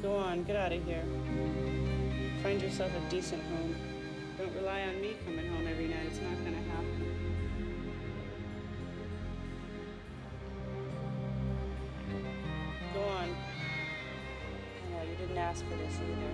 Go on, get out of here. Find yourself a decent home. Don't rely on me coming home every night. It's not gonna happen. Go on. I know, you didn't ask for this either.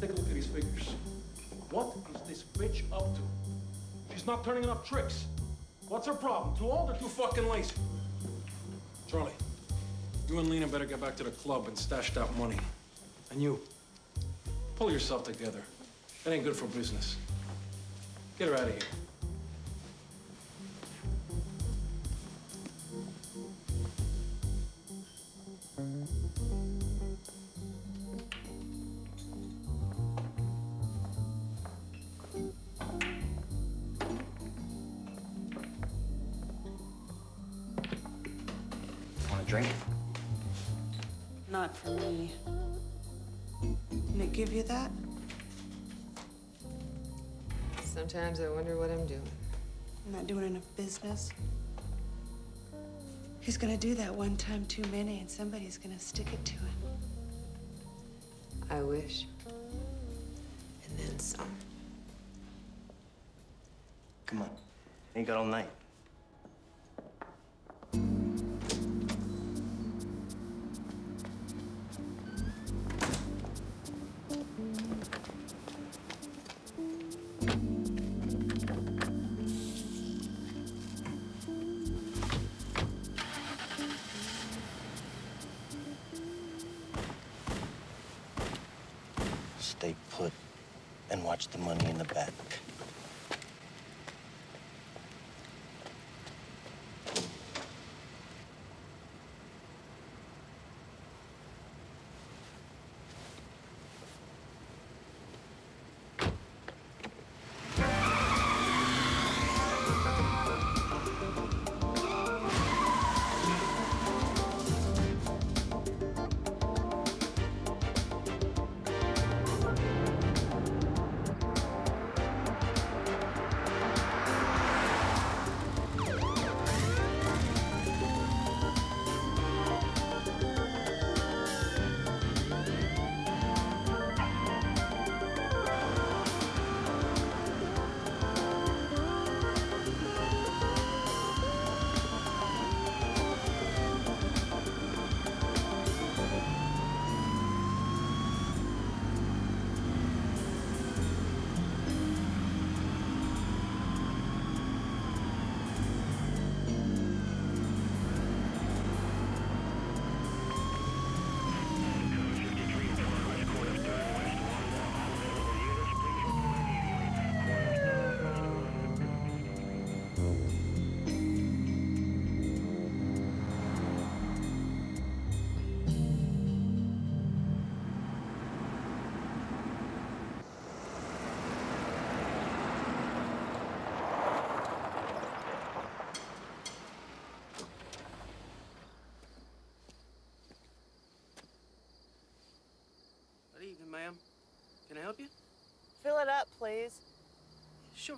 Take a look at these figures. What is this bitch up to? She's not turning enough tricks. What's her problem? Too old or too fucking lazy? Charlie, you and Lena better get back to the club and stash that money. And you, pull yourself together. That ain't good for business. Get her out of here. Drink? Not for me. Didn't it give you that? Sometimes I wonder what I'm doing. I'm not doing enough business. He's gonna do that one time too many, and somebody's gonna stick it to him. I wish. And then some. Come on. Ain't got all night. Stay put and watch the money in the back. Good evening, ma'am. Can I help you? Fill it up, please. Sure.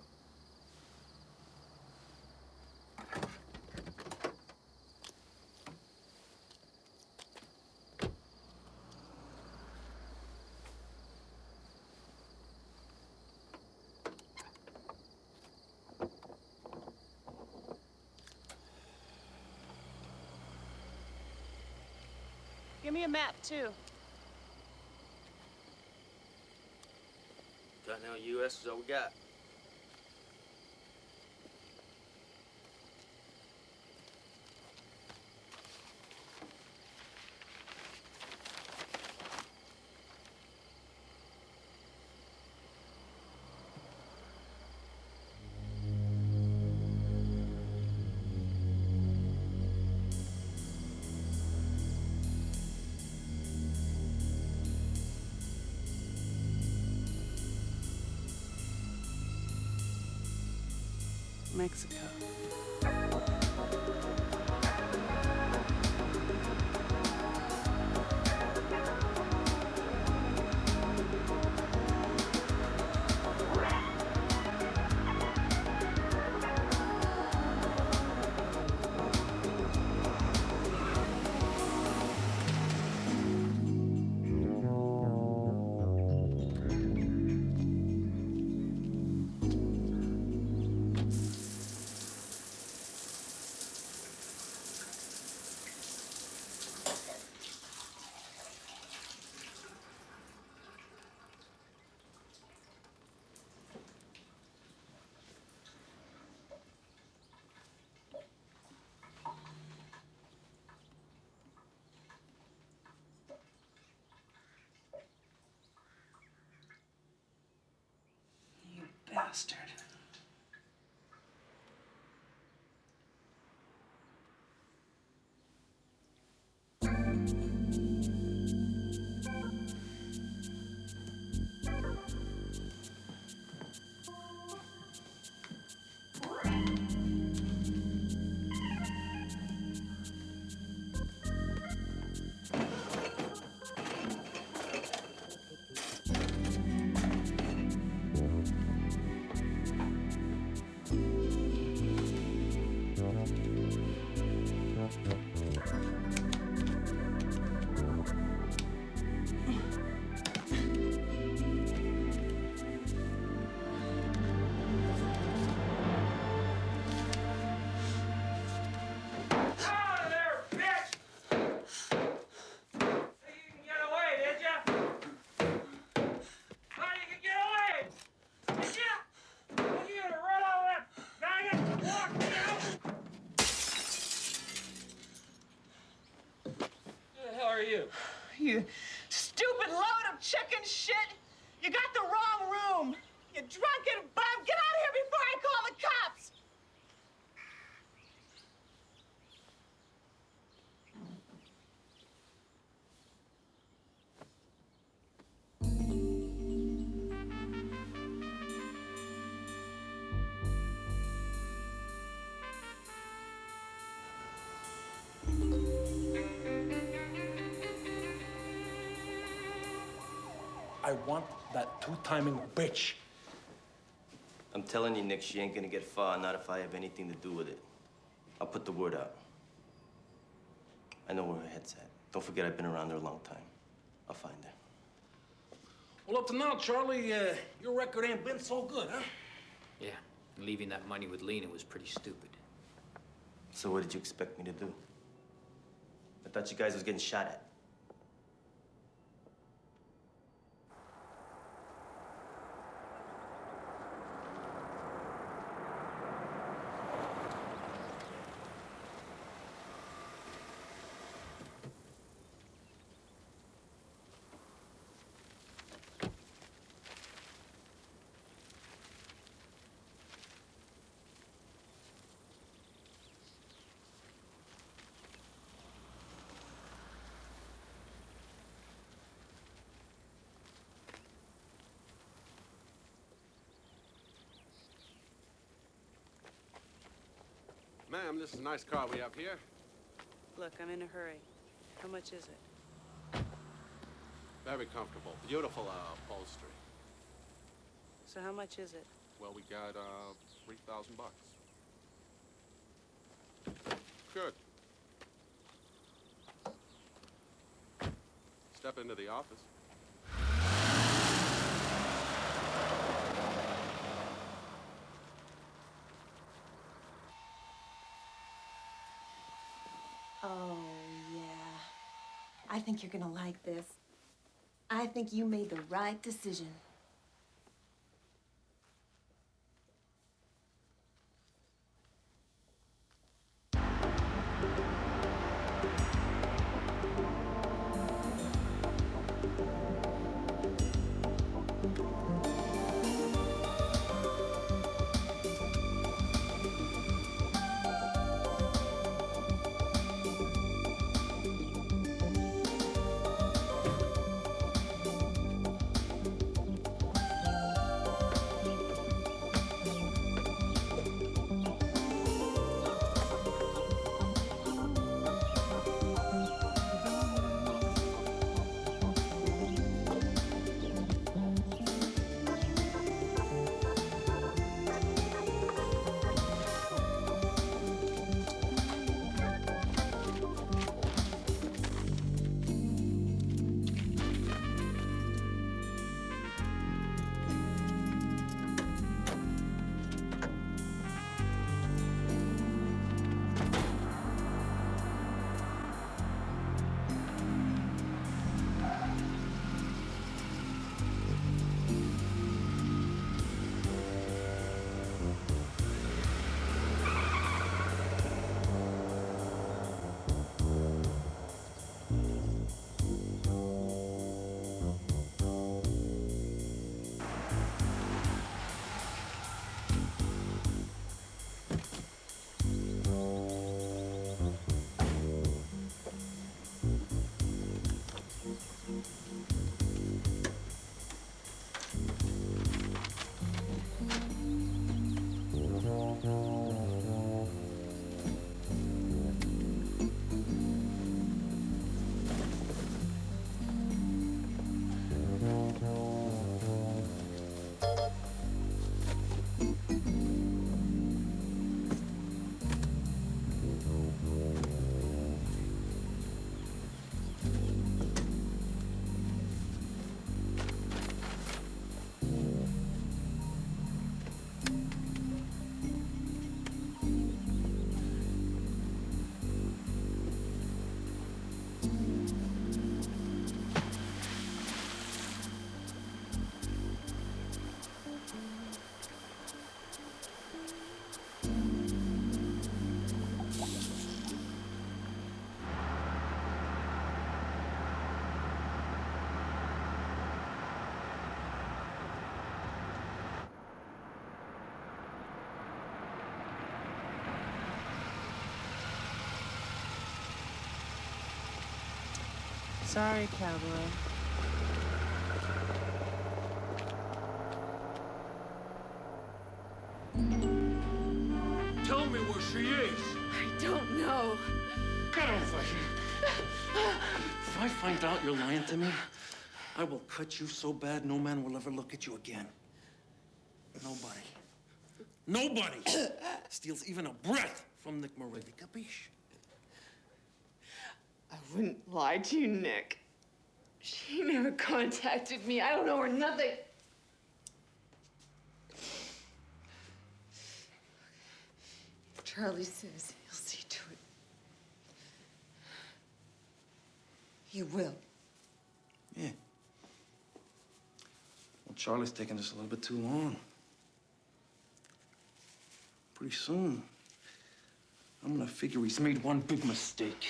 Give me a map, too. Continental U.S. is all we got. Mexico. Bastard. You stupid load of chicken shit! You got the wrong room! You drunken bum! Get out of here before I call the cops! I want that two-timing bitch. I'm telling you, Nick, she ain't gonna get far, not if I have anything to do with it. I'll put the word out. I know where her head's at. Don't forget, I've been around her a long time. I'll find her. Well, up to now, Charlie, your record ain't been so good, huh? Yeah, leaving that money with Lena was pretty stupid. So what did you expect me to do? I thought you guys was getting shot at. Ma'am, this is a nice car we have here. Look, I'm in a hurry. How much is it? Very comfortable. Beautiful upholstery. So how much is it? Well, we got 3,000 bucks. Good. Step into the office. Oh, yeah. I think you're gonna like this. I think you made the right decision. Sorry, cowboy. Tell me where she is. I don't know. Get over here. If I find out you're lying to me, I will cut you so bad no man will ever look at you again. Nobody steals even a breath from Nick Moretti, capiche? I wouldn't lie to you, Nick. She never contacted me. I don't know her nothing. If Charlie says he'll see to it. He will. Yeah. Well, Charlie's taking this a little bit too long. Pretty soon, I'm gonna figure he's made one big mistake.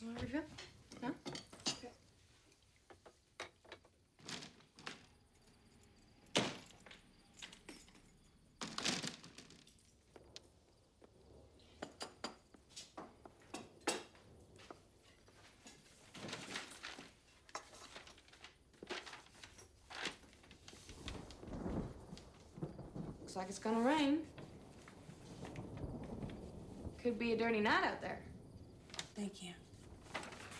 You want a refill? No? Okay. Looks like it's gonna rain. Could be a dirty night out there. Thank you.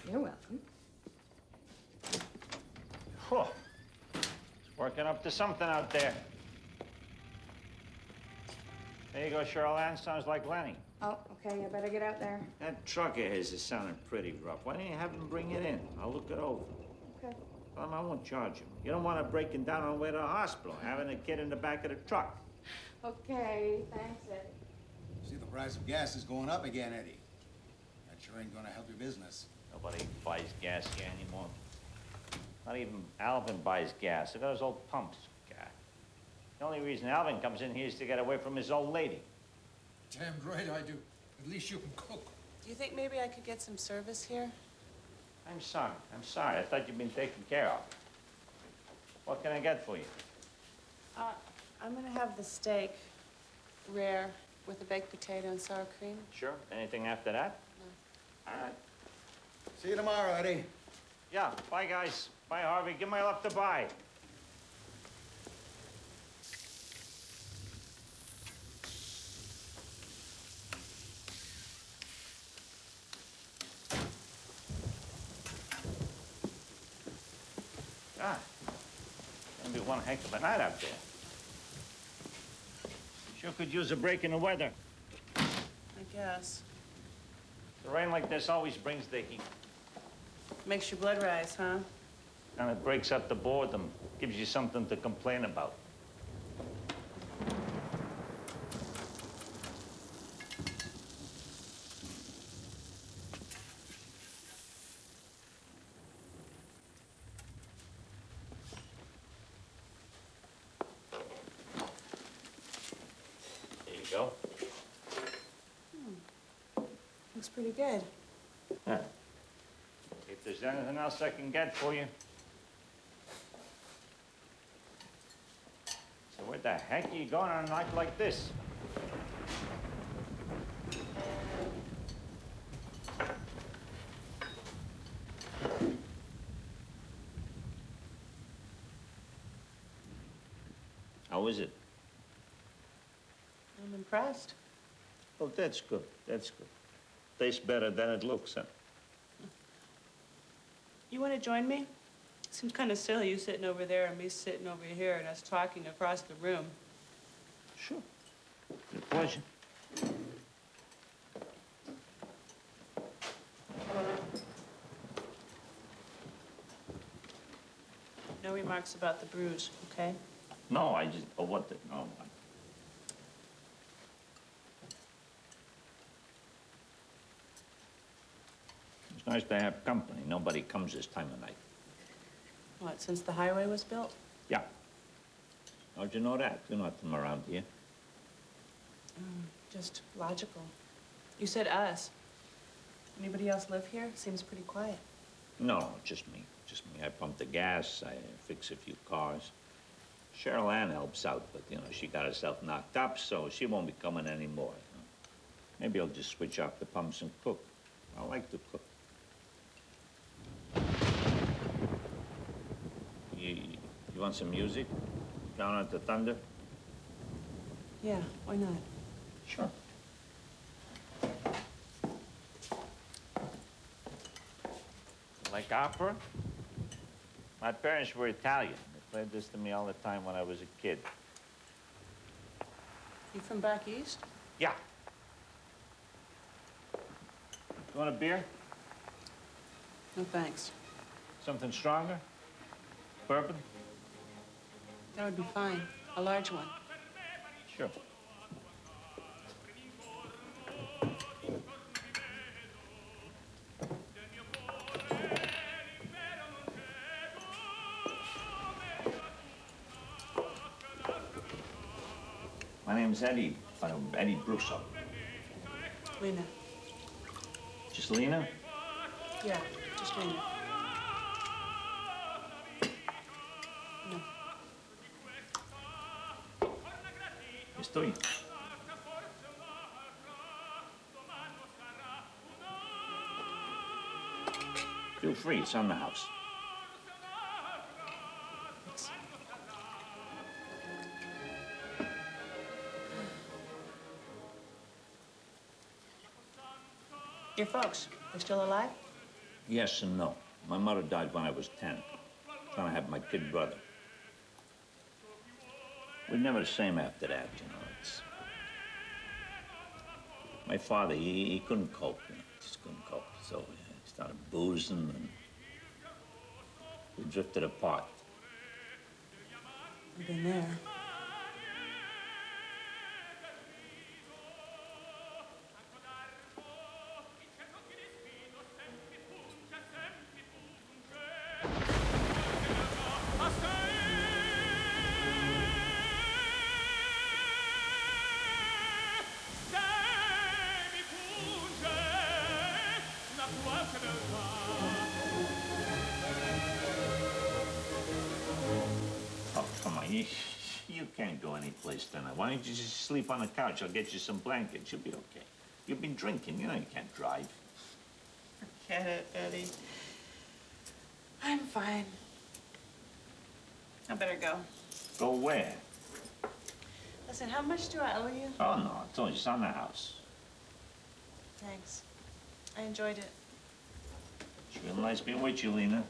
You're welcome. Whew. It's working up to something out there. There you go, Sheryl Ann. Sounds like Lenny. Oh, okay. I better get out there. That truck of his is sounding pretty rough. Why don't you have him bring it in? I'll look it over. Okay. Tell him I won't charge him. You don't want to break him down on the way to the hospital, having a kid in the back of the truck. Okay. Thanks, Eddie. See, the price of gas is going up again, Eddie. That sure ain't gonna help your business. Nobody buys gas here anymore. Not even Alvin buys gas. Look at those old pumps. God. The only reason Alvin comes in here is to get away from his old lady. Damn right I do. At least you can cook. Do you think maybe I could get some service here? I'm sorry. I thought you'd been taken care of. What can I get for you? I'm gonna have the steak, rare, with a baked potato and sour cream. Sure. Anything after that? No. All right. See you tomorrow, Eddie. Yeah. Bye, guys. Bye, Harvey. Give my love to bye. God. Gonna be one heck of a night out there. Sure could use a break in the weather. I guess. The rain like this always brings the heat. Makes your blood rise, huh? And it breaks up the boredom, gives you something to complain about. There you go. Looks pretty good. Huh. If there's anything else I can get for you. So where the heck are you going on a night like this? How is it? I'm impressed. Oh, that's good. That's good. Tastes better than it looks, huh? You want to join me? Seems kind of silly, you sitting over there and me sitting over here and us talking across the room. Sure. Your pleasure. No remarks about the bruise, okay? No, I just, oh, what the, no. It's nice to have company. Nobody comes this time of night. What, since the highway was built? Yeah. How'd you know that? You're not from around here. Just logical. You said us. Anybody else live here? Seems pretty quiet. No, just me. Just me. I pump the gas, I fix a few cars. Sheryl Ann helps out, but, you know, she got herself knocked up, so she won't be coming anymore. You know? Maybe I'll just switch off the pumps and cook. I like to cook. You want some music? Drown out the thunder? Yeah, why not? Sure. Like opera? My parents were Italian. They played this to me all the time when I was a kid. You from back east? Yeah. You want a beer? No, thanks. Something stronger? Bourbon? That would be fine. A large one. Sure. My name's Eddie, Eddie Brusso. Lena. Just Lena? Yeah, just Lena. No. Estoy. Feel free, it's on the house. Your folks, they're still alive? Yes and no. My mother died when I was 10. Trying to have my kid brother. We're never the same after that, you know. It's... My father, he couldn't cope, you know. Just couldn't cope. So he started boozing and we drifted apart. I've been there. Oh, come on, you can't go anyplace tonight. Why don't you just sleep on the couch? I'll get you some blankets. You'll be okay. You've been drinking, you know you can't drive. Forget it, Eddie. I'm fine. I better go. Go where? Listen, how much do I owe you? Oh, no, I told you, it's on the house. Thanks. I enjoyed it. It's real nice being with you, Lena.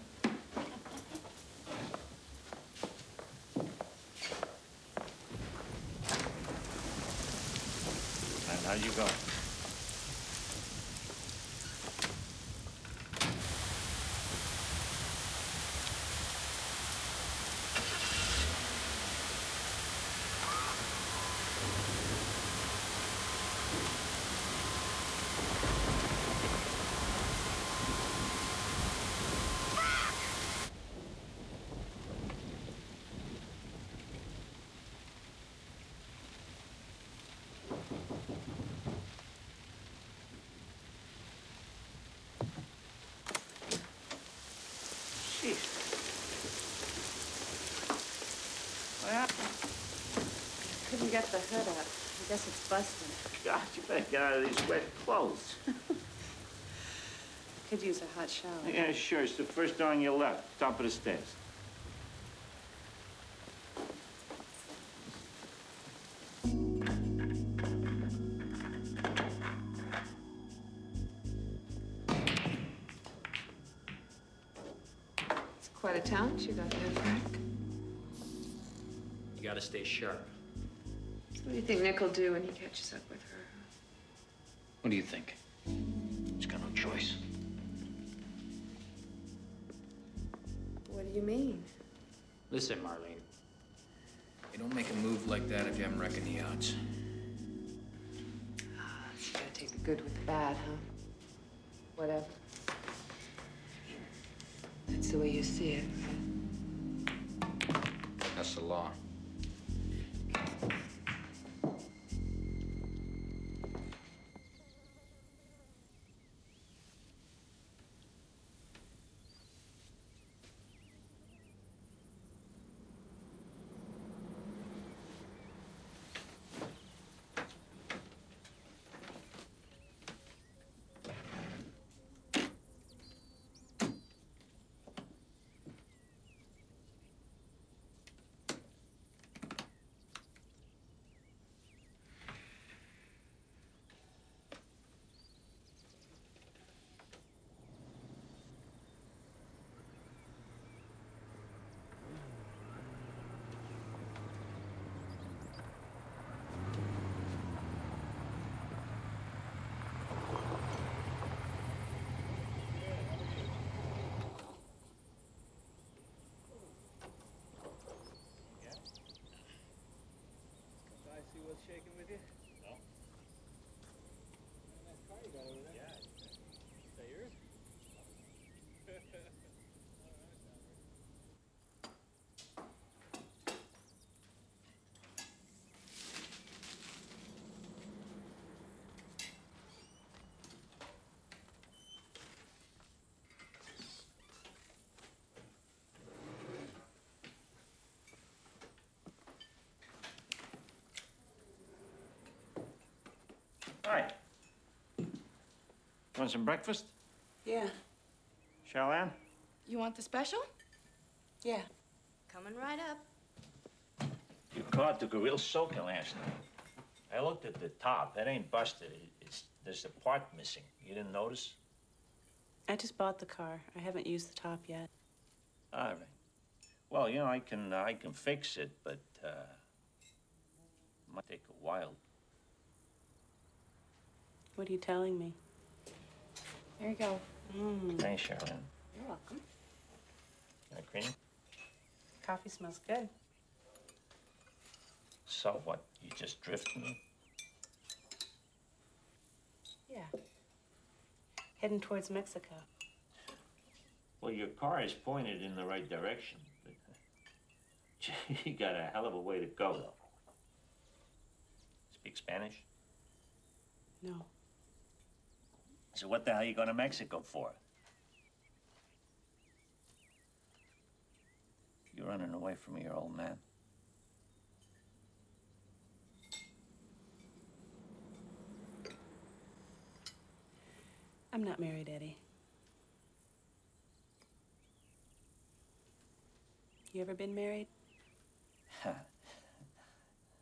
And how'd you go? Well, couldn't get the hood up. I guess it's busted. God, you better get out of these wet clothes. Could use a hot shower. Yeah, sure. It's the first door on your left, top of the stairs. It's Quite a talent you got there, Frank. You gotta stay sharp. So what do you think Nick will do when he catches up with her? What do you think? He's got no choice. What do you mean? Listen, Marlene. You don't make a move like that if you haven't reckoned the odds. You gotta take the good with the bad, huh? Whatever. That's the way you see it, right? That's the law. Shaking with you? No. That car you got over there? Yeah. Is that yours? Hi. Want some breakfast? Yeah. Sheryl? You want the special? Yeah. Coming right up. Your car took a real soaking last night. I looked at the top. It ain't busted. There's a part missing. You didn't notice? I just bought the car. I haven't used the top yet. All right. Well, you know, I can fix it, but it might take a while. What are you telling me? There you go. Thanks, Sheryl. You're welcome. Can I cream? Coffee smells good. So what? You just drifting me? Yeah. Heading towards Mexico. Well, your car is pointed in the right direction. But you got a hell of a way to go, though. Speak Spanish? No. So what the hell are you going to Mexico for? You're running away from your old man. I'm not married, Eddie. You ever been married?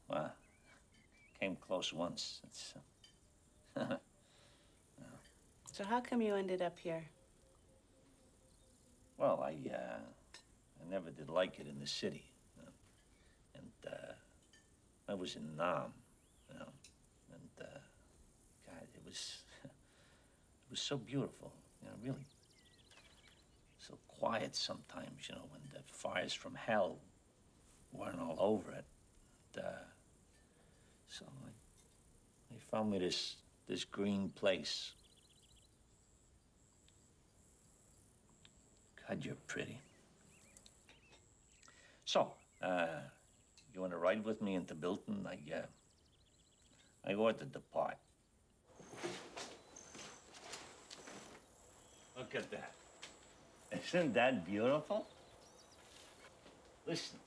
Well, came close once. It's, So how come you ended up here? Well, I never did like it in the city. And I was in Nam, you know. And, God, it was so beautiful, you know, really. So quiet sometimes, you know, when the fires from hell weren't all over it. And, so I found me this green place. God, you're pretty. So, you want to ride with me into Bilton? I ordered the part. Look at that. Isn't that beautiful? Listen.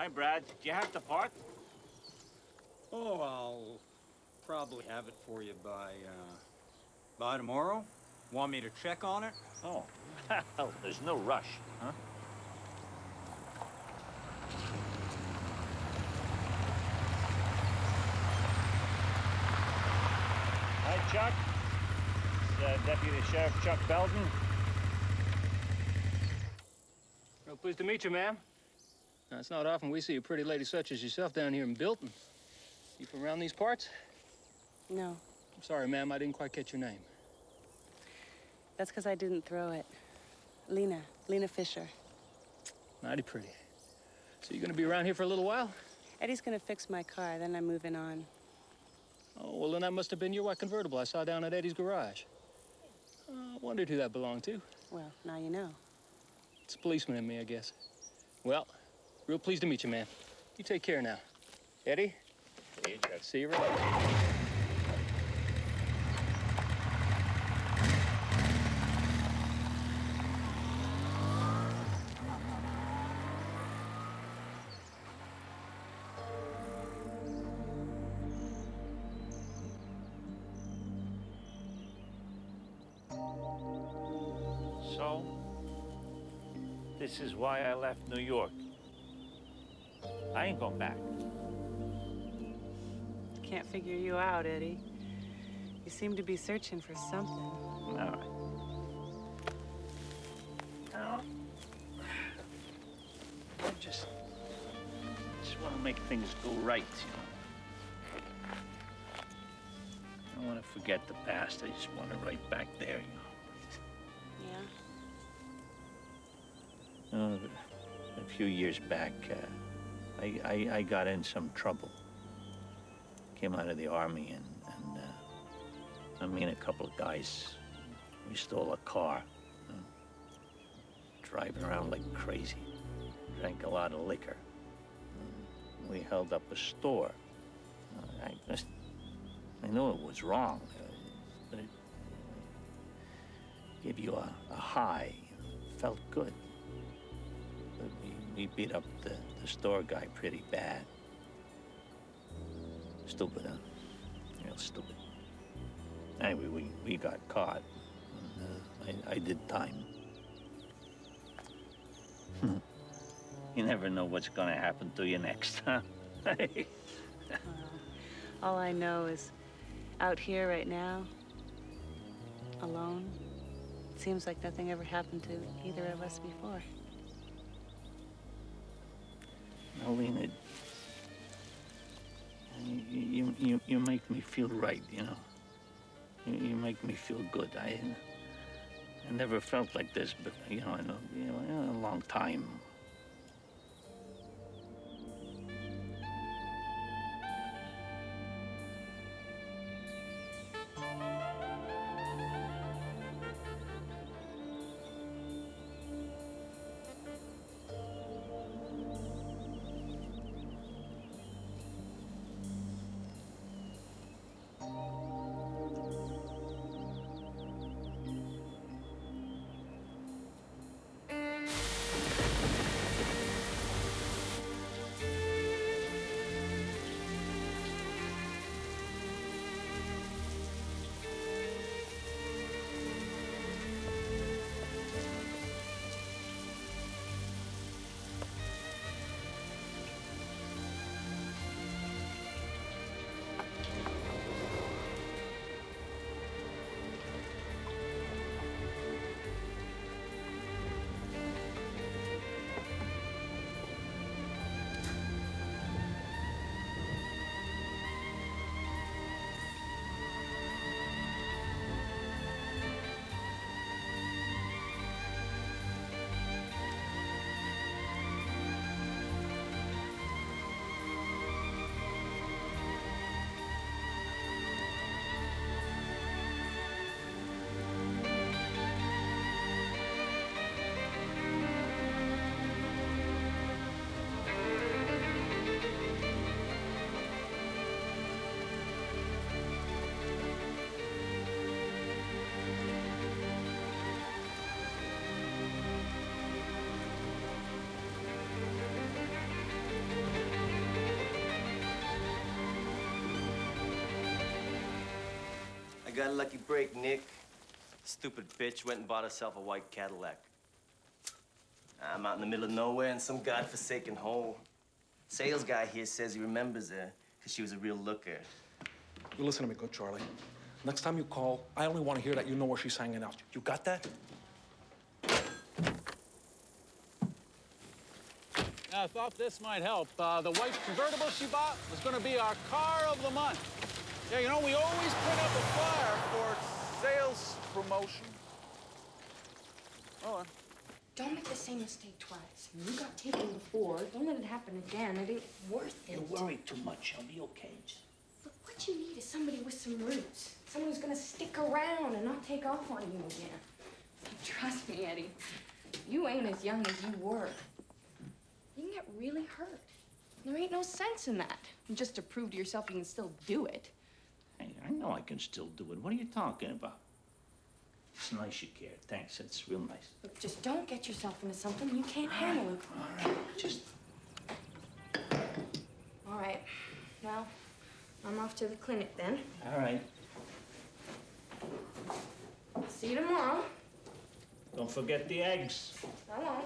Hi, Brad. Do you have the part? Oh, I'll probably have it for you by tomorrow. Want me to check on it? Oh, well, there's no rush, huh? Hi, Chuck. It's Deputy Sheriff Chuck Belton. Well, pleased to meet you, ma'am. Now, it's not often we see a pretty lady such as yourself down here in Bilton. You from around these parts? No, I'm sorry, ma'am, I didn't quite catch your name. that's because I didn't throw it. Lena Fisher. Mighty pretty. So you gonna be around here for a little while? Eddie's gonna fix my car, then I'm moving on. Oh, well, then that must have been your white convertible I saw down at Eddie's garage. I wondered who that belonged to. Well, now you know. It's a policeman in me, I guess. Well, real pleased to meet you, man. You take care now. Eddie? See you around. So, this is why I left New York. I ain't going back. Can't figure you out, Eddie. You seem to be searching for something. All right. Now, I just want to make things go right, you know. I don't want to forget the past. I just want to right back there, you know. A few years back, I got in some trouble. Came out of the army and I mean, a couple of guys, we stole a car. Driving around like crazy. Drank a lot of liquor. We held up a store. I knew it was wrong, but it gave you a high. Felt good. But we beat up the store guy pretty bad. Stupid, huh? Real stupid. Anyway, we got caught. And, I did time. You never know what's gonna happen to you next, huh? All I know is out here right now, alone, it seems like nothing ever happened to either of us before. Now, Lena, you make me feel right, you know. You make me feel good. I never felt like this, but in a long time. got a lucky break, Nick. Stupid bitch went and bought herself a white Cadillac. I'm out in the middle of nowhere in some godforsaken hole. Sales guy here says he remembers her because she was a real looker. You listen to me good, Charlie. Next time you call, I only want to hear that you know where she's hanging out. You got that? I thought this might help. The white convertible she bought was going to be our car of the month. Yeah, you know, we always print up a flyer for sales promotion. Oh, Don't make the same mistake twice. You got taken before. Don't let it happen again. It ain't worth it. You worry too much. I'll be okay. Look, what you need is somebody with some roots. Someone who's gonna stick around and not take off on you again. Trust me, Eddie. You ain't as young as you were. You can get really hurt. There ain't no sense in that. Just to prove to yourself you can still do it. Hey, I know I can still do it. What are you talking about? It's nice you care. Thanks. It's real nice. Look, just don't get yourself into something you can't handle it. All right, just... All right. Well, I'm off to the clinic then. All right. See you tomorrow. Don't forget the eggs. I won't.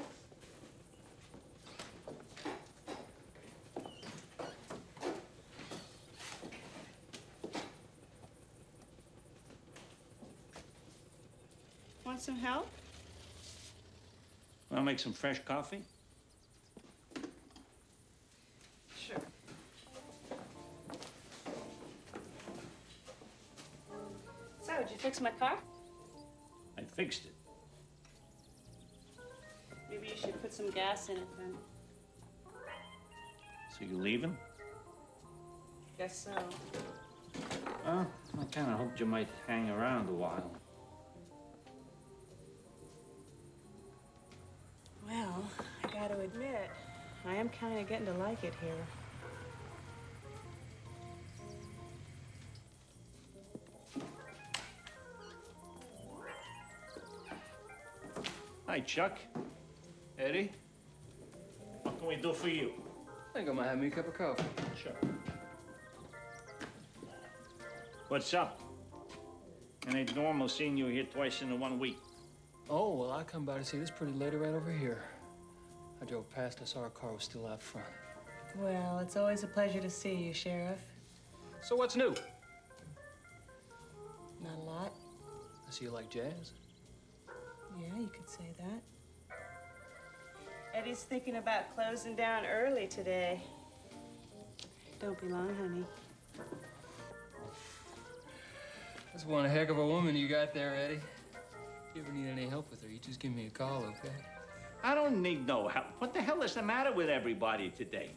Want some help? Want to make some fresh coffee? Sure. So, did you fix my car? I fixed it. Maybe you should put some gas in it then. So you leaving? Guess so. Well, I kind of hoped you might hang around a while. Well, I gotta admit, I am kind of getting to like it here. Hi, Chuck. Eddie. What can we do for you? I think I might have me a cup of coffee. Sure. What's up? It ain't normal seeing you here twice in 1 week. Oh, well, I come by to see this pretty lady right over here. I drove past, I saw her car was still out front. Well, it's always a pleasure to see you, Sheriff. So what's new? Not a lot. I see you like jazz. Yeah, you could say that. Eddie's thinking about closing down early today. Don't be long, honey. That's one heck of a woman you got there, Eddie. If you ever need any help with her, you just give me a call, okay? I don't need no help. What the hell is the matter with everybody today?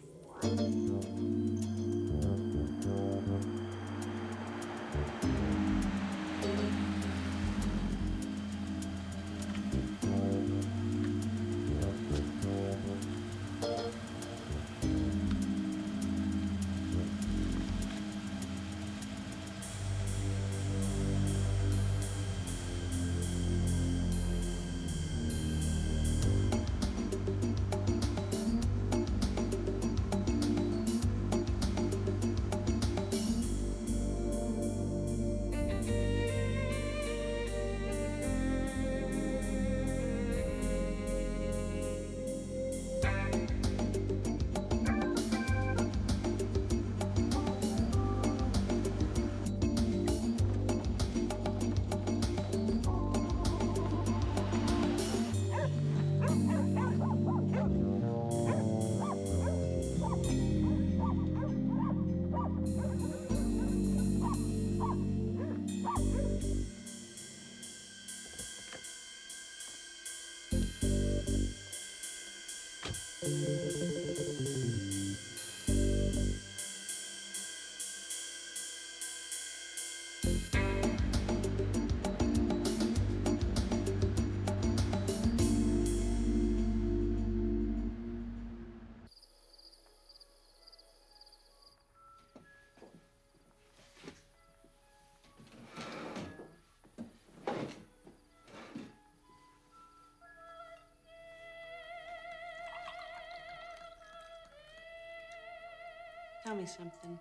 Tell me something.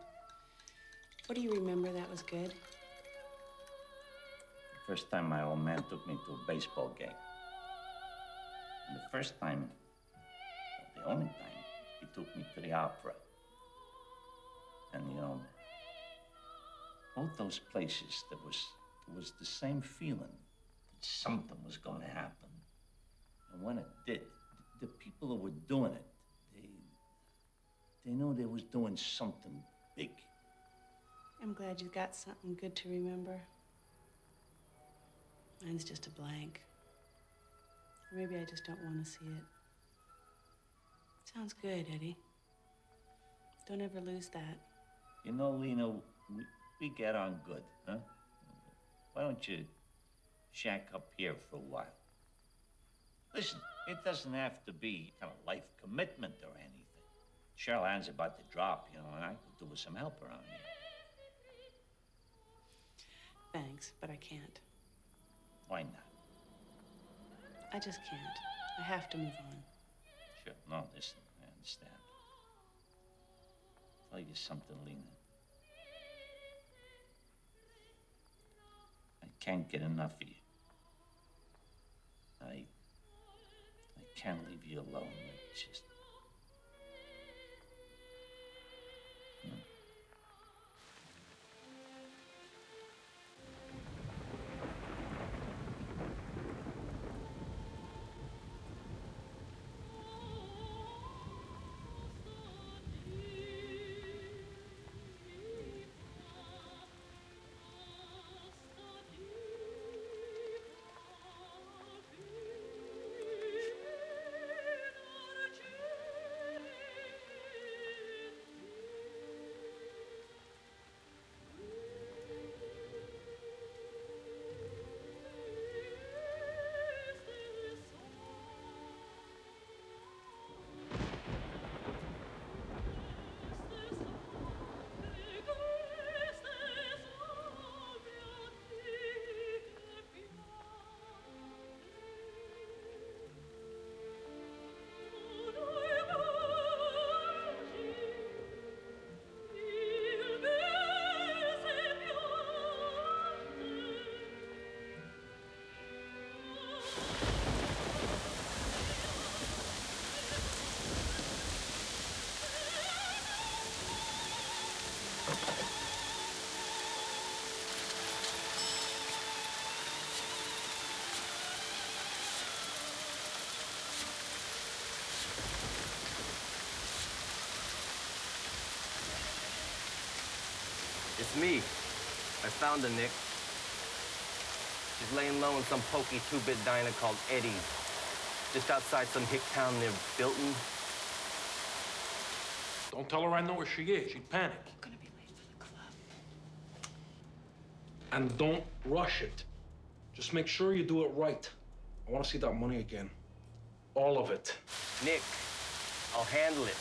What do you remember that was good? first time my old man took me to a baseball game. And the first time, well, the only time, he took me to the opera. And, you know, both those places, there was the same feeling that something was going to happen. And when it did, the people who were doing it, they knew they was doing something big. I'm glad you got something good to remember. Mine's just a blank. Or maybe I just don't want to see it. Sounds good, Eddie. Don't ever lose that. You know, Lena, we get on good, huh? Why don't you shack up here for a while? Listen, it doesn't have to be kind of life commitment or anything. Sheryl Ann's about to drop, you know, and I could do with some help around here. Thanks, but I can't. Why not? I just can't. I have to move on. Sure, no, listen, I understand. Tell you something, Lena. I can't get enough of you. I can't leave you alone. It's just... It's me. I found her, Nick. She's laying low in some pokey two-bit diner called Eddie's, just outside some hick town near Bilton. Don't tell her I know where she is. She'd panic. I'm gonna be late for the club. And don't rush it. Just make sure you do it right. I want to see that money again. All of it. Nick, I'll handle it.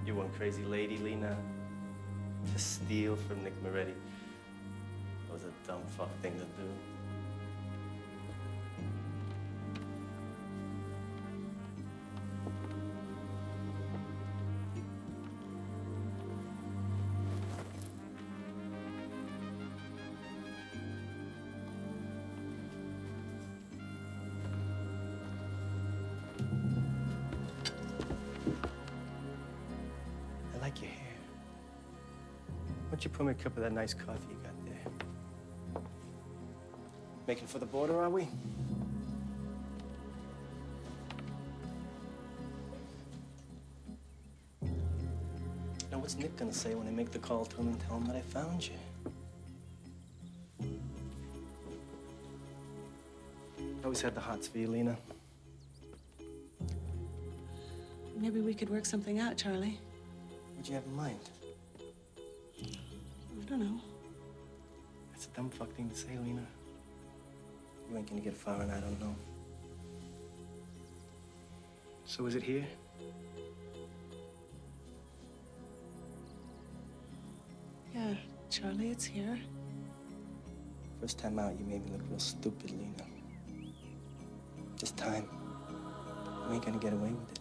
You one crazy lady, Lena. To steal from Nick Moretti. That was a dumb fuck thing to do. don't you pour me a cup of that nice coffee you got there? Making for the border, are we? Now, what's Nick gonna say when I make the call to him and tell him that I found you? I always had the hots for you, Lena. Maybe we could work something out, Charlie. What'd you have in mind? I don't know. That's a dumb fuck thing to say, Lena. You ain't gonna get far, and I don't know. So is it here? Yeah, Charlie, it's here. First time out, you made me look real stupid, Lena. This time, you ain't gonna get away with it.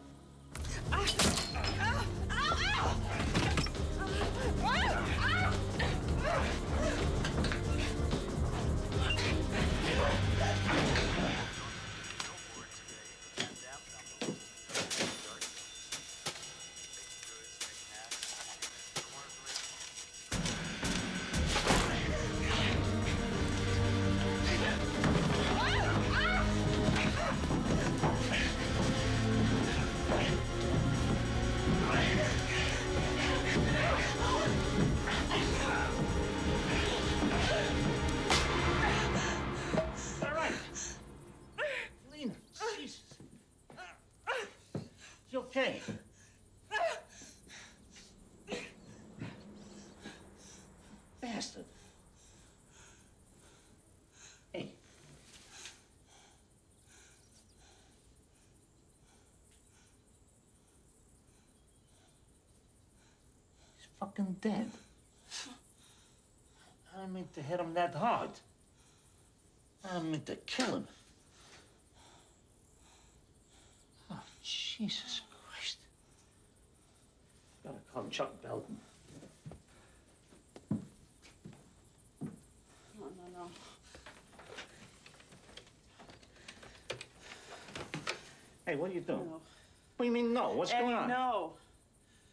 Okay. Bastard. Hey. He's fucking dead. I didn't mean to hit him that hard. I didn't mean to kill him. Oh, Jesus Christ. Gotta call Chuck Belton. No. Hey, what are you doing? No. What do you mean, no? What's going on? No.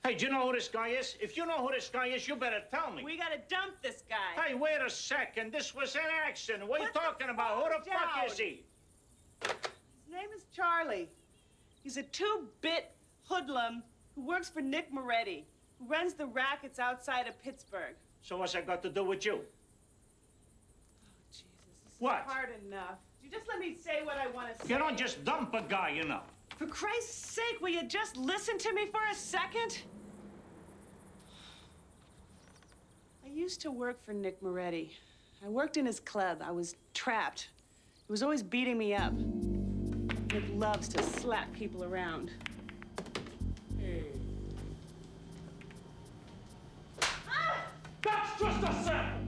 Hey, do you know who this guy is? If you know who this guy is, you better tell me. We gotta dump this guy. Hey, wait a second. This was an accident. What are you talking about? Who the fuck is he? His name is Charlie. He's a two-bit hoodlum who works for Nick Moretti, who runs the rackets outside of Pittsburgh. So what's that got to do with you? Jesus, this What? is hard enough. You just let me say what I want to say. You don't just dump a guy, you know. For Christ's sake, will you just listen to me for a second? I used to work for Nick Moretti. I worked in his club. I was trapped. He was always beating me up. Nick loves to slap people around. Hey. That's just a sample!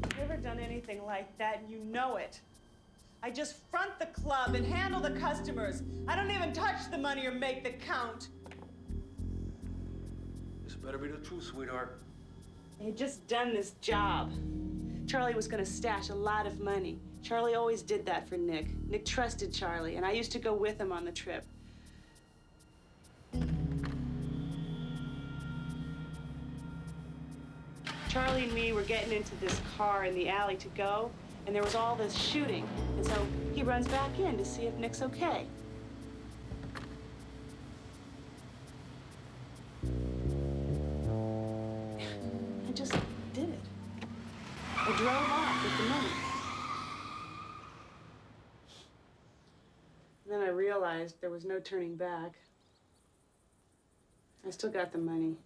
I've never done anything like that, and you know it. I just front the club and handle the customers. I don't even touch the money or make the count. This better be the truth, sweetheart. I had just done this job. Charlie was gonna stash a lot of money. Charlie always did that for Nick. Nick trusted Charlie, and I used to go with him on the trip. Charlie and me were getting into this car in the alley to go, and there was all this shooting. And so he runs back in to see if Nick's okay. I just did it. I drove off with the money. And then I realized there was no turning back. I still got the money.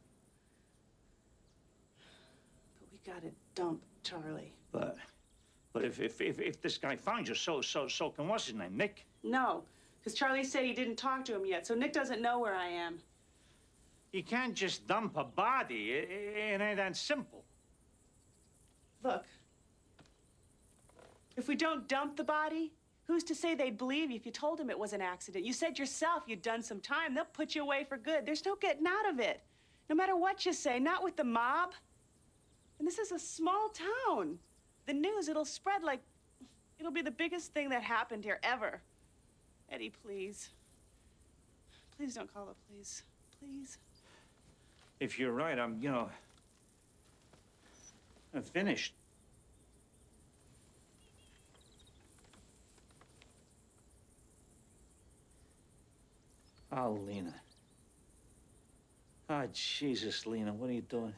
But we gotta dump Charlie. But if this guy found you, so can what's his name, Nick? No, because Charlie said he didn't talk to him yet, so Nick doesn't know where I am. You can't just dump a body. It ain't that simple. Look, if we don't dump the body, who's to say they'd believe you if you told them it was an accident? You said yourself you'd done some time. They'll put you away for good. There's no getting out of it. No matter what you say, not with the mob. And this is a small town. The news, it'll spread like... It'll be the biggest thing that happened here ever. Eddie, please. Please don't call the police. Please. if you're right, I'm finished. Oh, Lena. Oh, Jesus, Lena, what are you doing?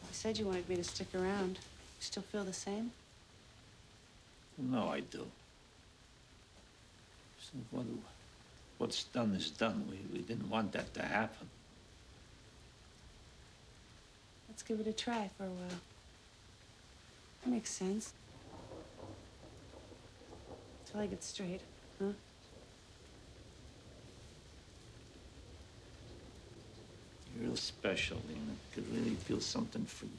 You said you wanted me to stick around. You still feel the same? No, I do. What's done is done. We didn't want that to happen. Let's give it a try for a while. That makes sense. Till I get straight, huh? You're real special, Lena. I could really feel something for you.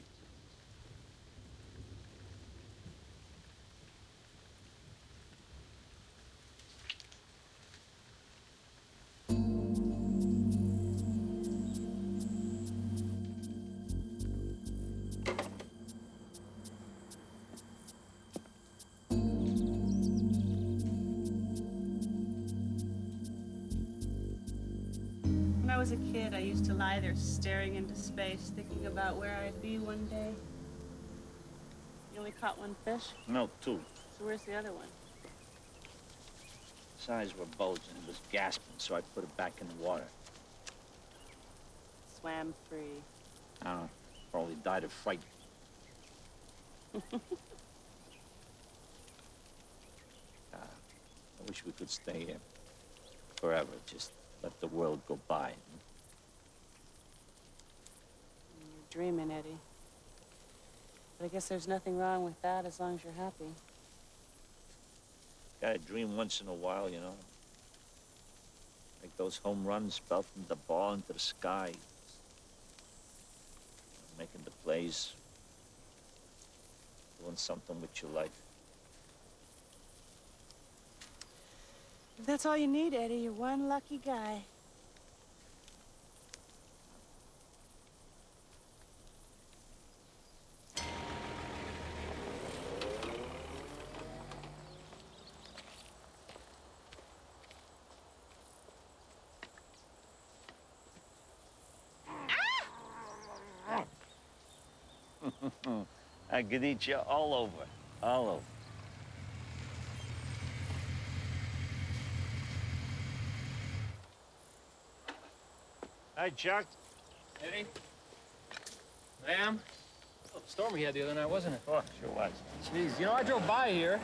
When I was a kid, I used to lie there staring into space, thinking about where I'd be one day. You only caught one fish? No, two. So where's the other one? His eyes were bulging. It was gasping, so I put it back in the water. Swam free. I don't know. Probably died of fright. I wish we could stay here forever. Just let the world go by. You're dreaming, Eddie. But I guess there's nothing wrong with that as long as you're happy. Gotta dream once in a while, you know. Like those home runs, belting the ball into the sky. Making the plays. Doing something with your life. If that's all you need, Eddie, you're one lucky guy. I could eat you all over. All over. Hi, Chuck. Eddie? Ma'am? Storm we had the other night, wasn't it? Oh, sure was. Jeez, you know, I drove by here.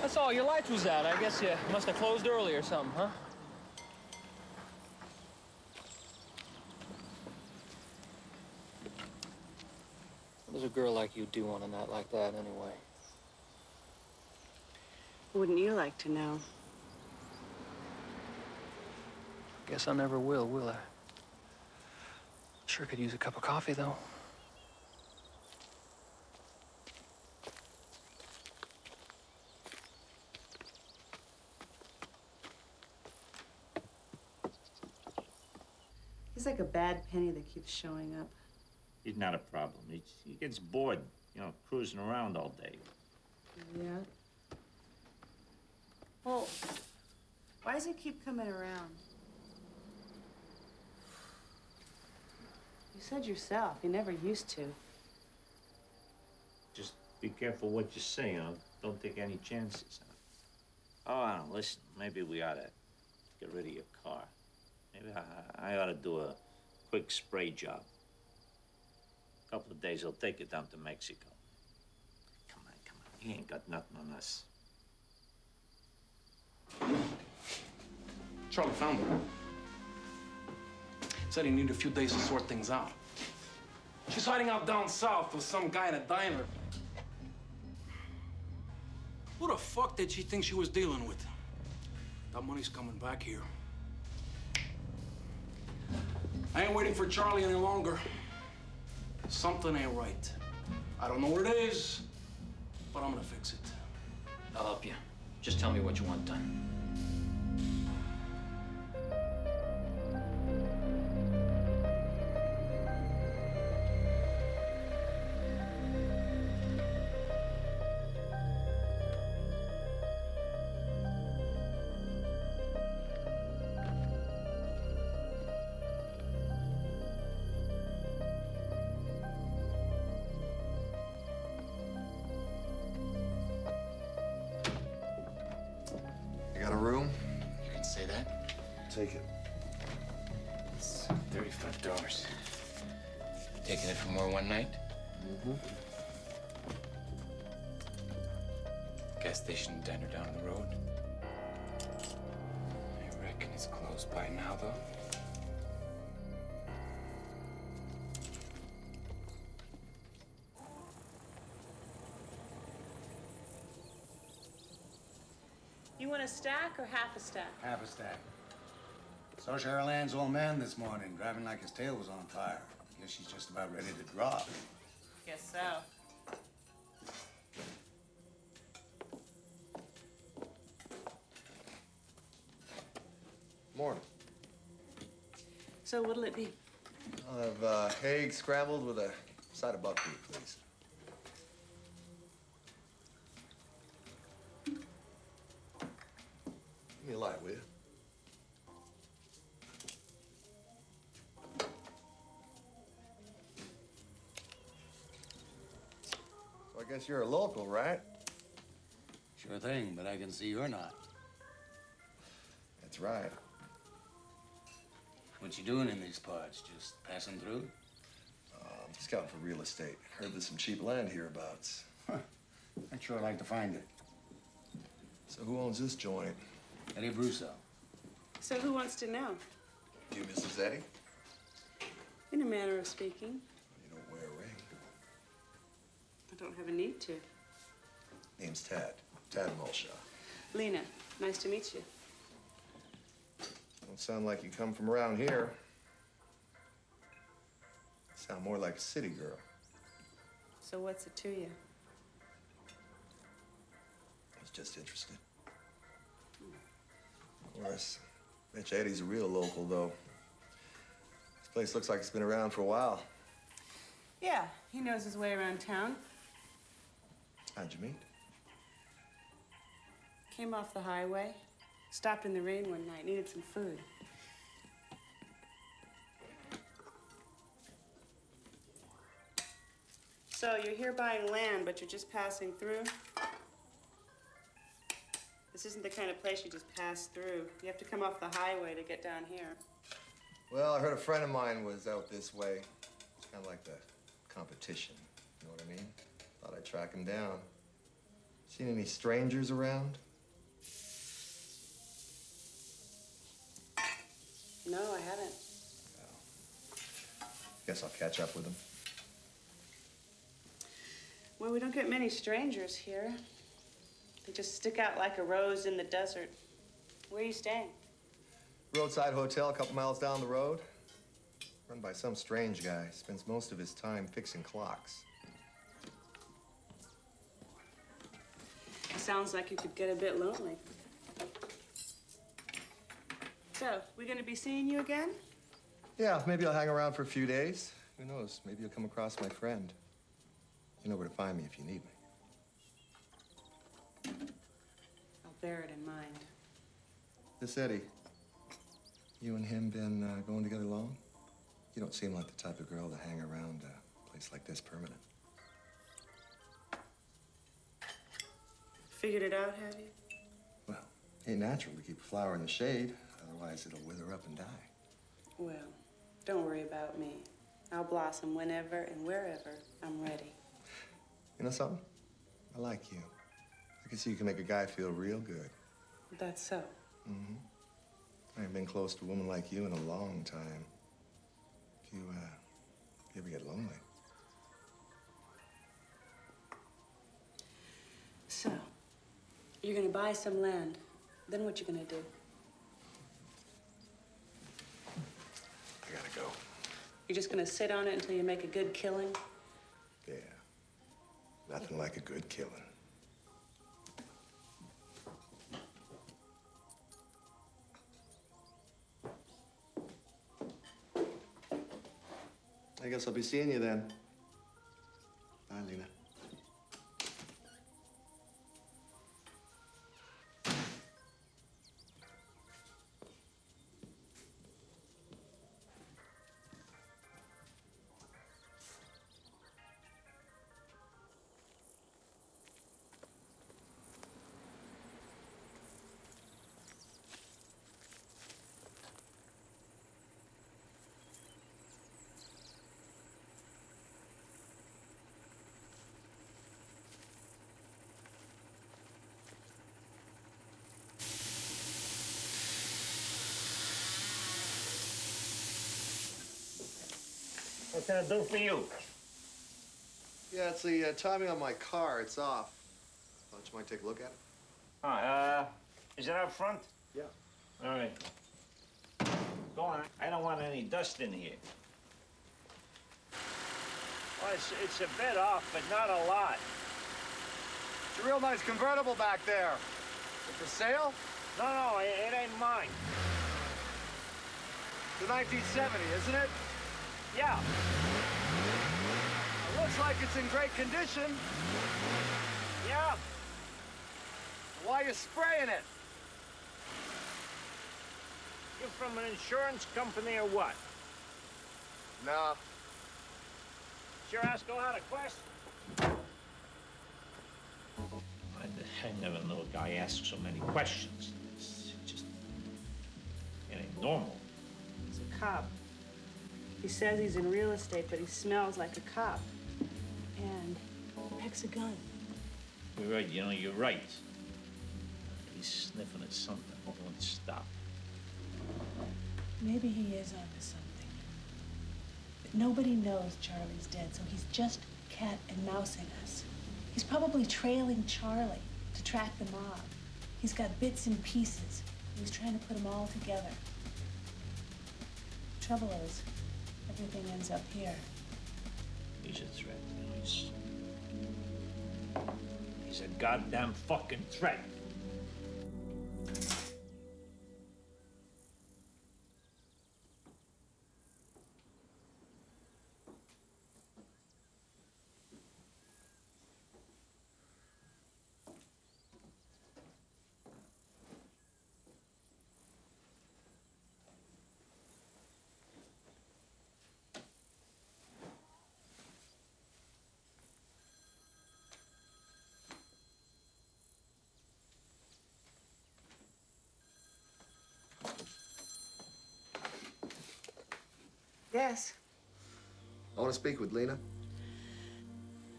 That's all, your lights was out. I guess you must have closed early or something, huh? What does a girl like you do on a night like that, anyway? Wouldn't you like to know? Guess I never will I? Sure could use a cup of coffee, though. He's like a bad penny that keeps showing up. He's not a problem. He gets bored, you know, cruising around all day. Yeah? Well, why does he keep coming around? You said yourself, he never used to. Just be careful what you say, you know. Don't take any chances. Oh, I don't know, listen, maybe we ought to get rid of your car. Maybe I ought to do a quick spray job. A couple of days, I'll take it down to Mexico. Come on. He ain't got nothing on us. Charlie found her. Said he needed a few days to sort things out. She's hiding out down south with some guy in a diner. Who the fuck did she think she was dealing with? That money's coming back here. I ain't waiting for Charlie any longer. Something ain't right. I don't know what it is, but I'm gonna fix it. I'll help you. Just tell me what you want done. You got a room? You can say that. Take it. It's $35. Taking it for more one night? Mm-hmm. Gas station diner down the road. I reckon it's close by now, though. You want a stack or half a stack? Half a stack. Saw Sheryl Ann's old man this morning, driving like his tail was on fire. Guess she's just about ready to drop. Guess so. Morning. So what'll it be? I'll have eggs scrambled with a side of buckwheat, please. Give me a light, will you? So I guess you're a local, right? Sure thing, but I can see you're not. That's right. What you doing in these parts? Just passing through? I'm scouting for real estate. Heard there's some cheap land hereabouts. I'd sure like to find it. So who owns this joint? Eddie Brusso. So who wants to know? You, Mrs. Eddie? In a manner of speaking. You don't wear a ring. I don't have a need to. Name's Tad. Tad Mulshaw. Lena, nice to meet you. Don't sound like you come from around here. Sound more like a city girl. So what's it to you? I was just interested. Of course, Mitch Eddie's a real local, though. This place looks like it's been around for a while. Yeah, he knows his way around town. How'd you meet? Came off the highway, stopped in the rain one night, needed some food. So you're here buying land, but you're just passing through? This isn't the kind of place you just pass through. You have to come off the highway to get down here. Well, I heard a friend of mine was out this way. It's kind of like the competition. You know what I mean? Thought I'd track him down. Seen any strangers around? No, I haven't. Guess I'll catch up with him. Well, we don't get many strangers here. They just stick out like a rose in the desert. Where are you staying? Roadside hotel a couple miles down the road. Run by some strange guy. Spends most of his time fixing clocks. Sounds like you could get a bit lonely. So, we gonna be seeing you again? Yeah, maybe I'll hang around for a few days. Who knows? Maybe you'll come across my friend. You know where to find me if you need me. I'll bear it in mind. This Eddie, you and him been going together long? You don't seem like the type of girl to hang around a place like this permanent. Figured it out, have you? Well, ain't natural to keep a flower in the shade. Otherwise, it'll wither up and die. Well, don't worry about me. I'll blossom whenever and wherever I'm ready. You know something? I like you. I can see you can make a guy feel real good. That's so. Mm-hmm. I haven't been close to a woman like you in a long time. If you ever get lonely. So, you're gonna buy some land. Then what you gonna do? I gotta go. You're just gonna sit on it until you make a good killing? Yeah. Nothing like a good killing. I guess I'll be seeing you then. Bye, Lena. What can I do for you? Yeah, it's the timing on my car. It's off. Thought you might take a look at it. Is it out front? Yeah. All right. Go on. I don't want any dust in here. Well, it's a bit off, but not a lot. It's a real nice convertible back there. Is it for sale? No, it ain't mine. It's a 1970, isn't it? Yeah. It looks like it's in great condition. Yeah. Why are you spraying it? You from an insurance company or what? No. Sure ask a lot of questions. I never knew a guy asked so many questions. It's just, it ain't normal. He's a cop. He says he's in real estate, but he smells like a cop. And packs a gun. You're right, you know, you're right. He's sniffing at something. He won't stop. Maybe he is onto something. But nobody knows Charlie's dead, so he's just cat and mousing us. He's probably trailing Charlie to track the mob. He's got bits and pieces. He's trying to put them all together. The trouble is, everything ends up here. He's a threat, you know, he's a goddamn fucking threat. Yes. I want to speak with Lena.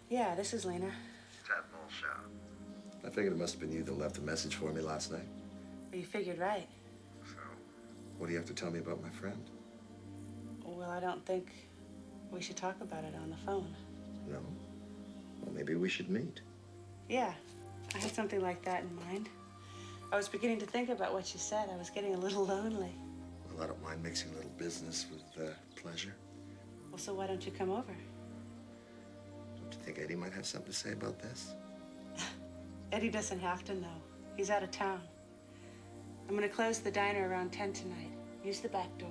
Yeah, this is Lena. Ted Mulshaw. I figured it must have been you that left a message for me last night. Well, you figured right. So, what do you have to tell me about my friend? Well, I don't think we should talk about it on the phone. No? Well, maybe we should meet. Yeah, I had something like that in mind. I was beginning to think about what you said. I was getting a little lonely. Well, I don't mind mixing a little business with pleasure. Well, so why don't you come over? Don't you think Eddie might have something to say about this? Eddie doesn't have to know. He's out of town. I'm gonna close the diner around 10 tonight. Use the back door.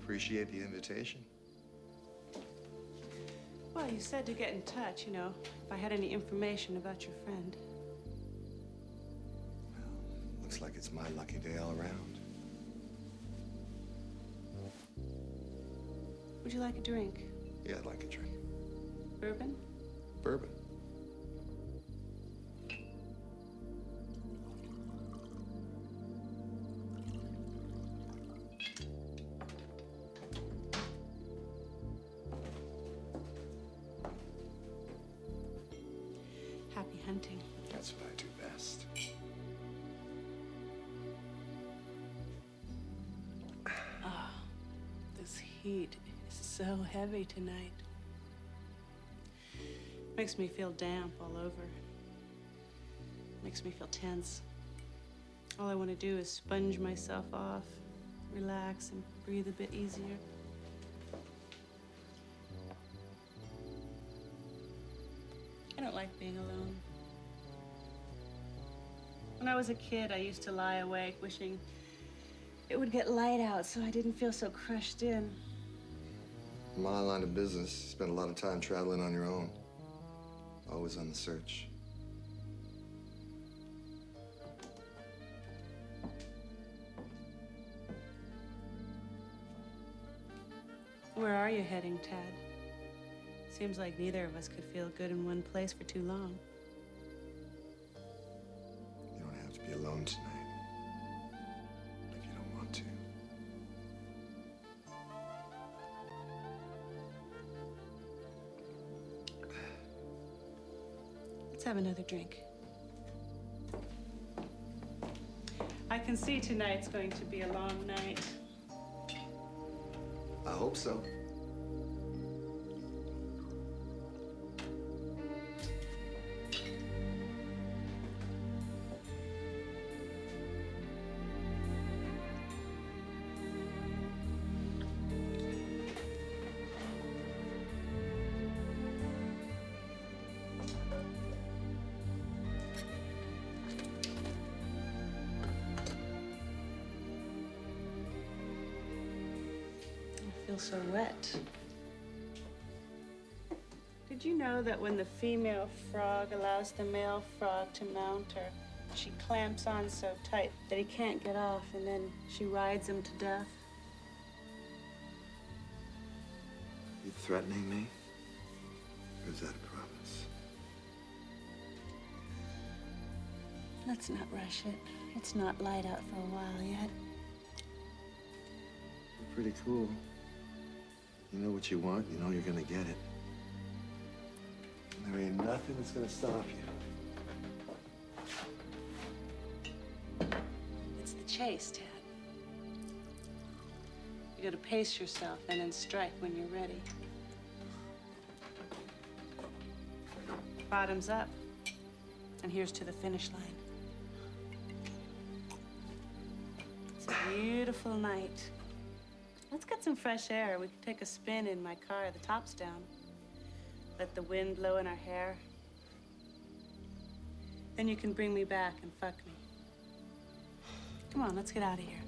Appreciate the invitation. Well, you said to get in touch, you know, if I had any information about your friend. Looks like it's my lucky day all around. Would you like a drink? Yeah, I'd like a drink. Bourbon? Bourbon. Happy hunting. That's what I do best. Oh, this heat is so heavy tonight. Makes me feel damp all over. Makes me feel tense. All I want to do is sponge myself off, relax, and breathe a bit easier. I don't like being alone. When I was a kid, I used to lie awake wishing it would get light out so I didn't feel so crushed in. In my line of business, you spend a lot of time traveling on your own. Always on the search. Where are you heading, Tad? Seems like neither of us could feel good in one place for too long. You don't have to be alone tonight. If you don't want to. Let's have another drink. I can see tonight's going to be a long night. I hope so. I feel so wet. Did you know that when the female frog allows the male frog to mount her, she clamps on so tight that he can't get off, and then she rides him to death? You threatening me? Or is that a promise? Let's not rush it. It's not light out for a while yet. You're pretty cool. You know what you want. You know you're gonna get it. And there ain't nothing that's gonna stop you. It's the chase, Ted. You gotta pace yourself and then strike when you're ready. Bottoms up. And here's to the finish line. It's a beautiful night. Let's get some fresh air. We can take a spin in my car. The top's down. Let the wind blow in our hair. Then you can bring me back and fuck me. Come on, let's get out of here.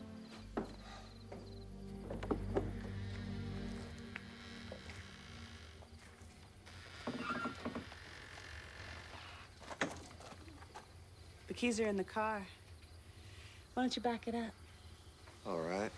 The keys are in the car. Why don't you back it up? All right.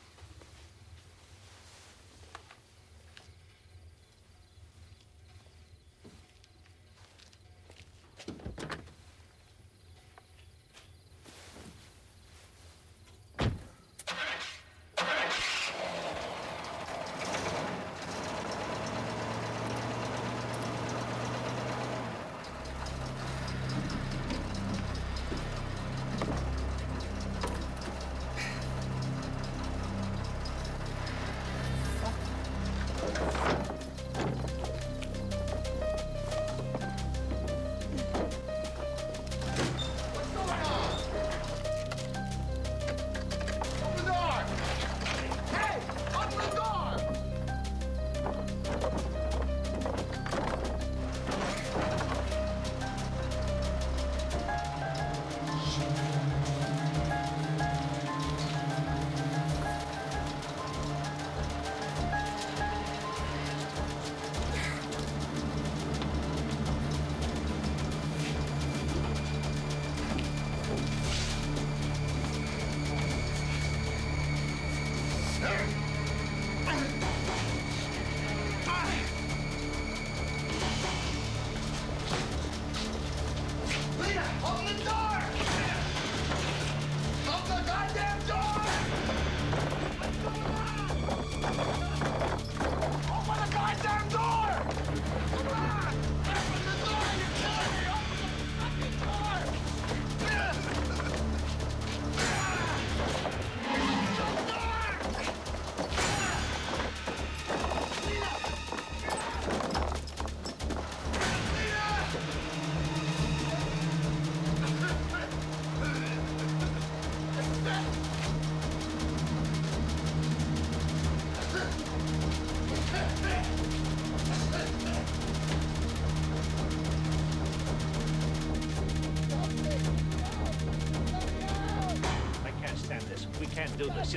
Do this.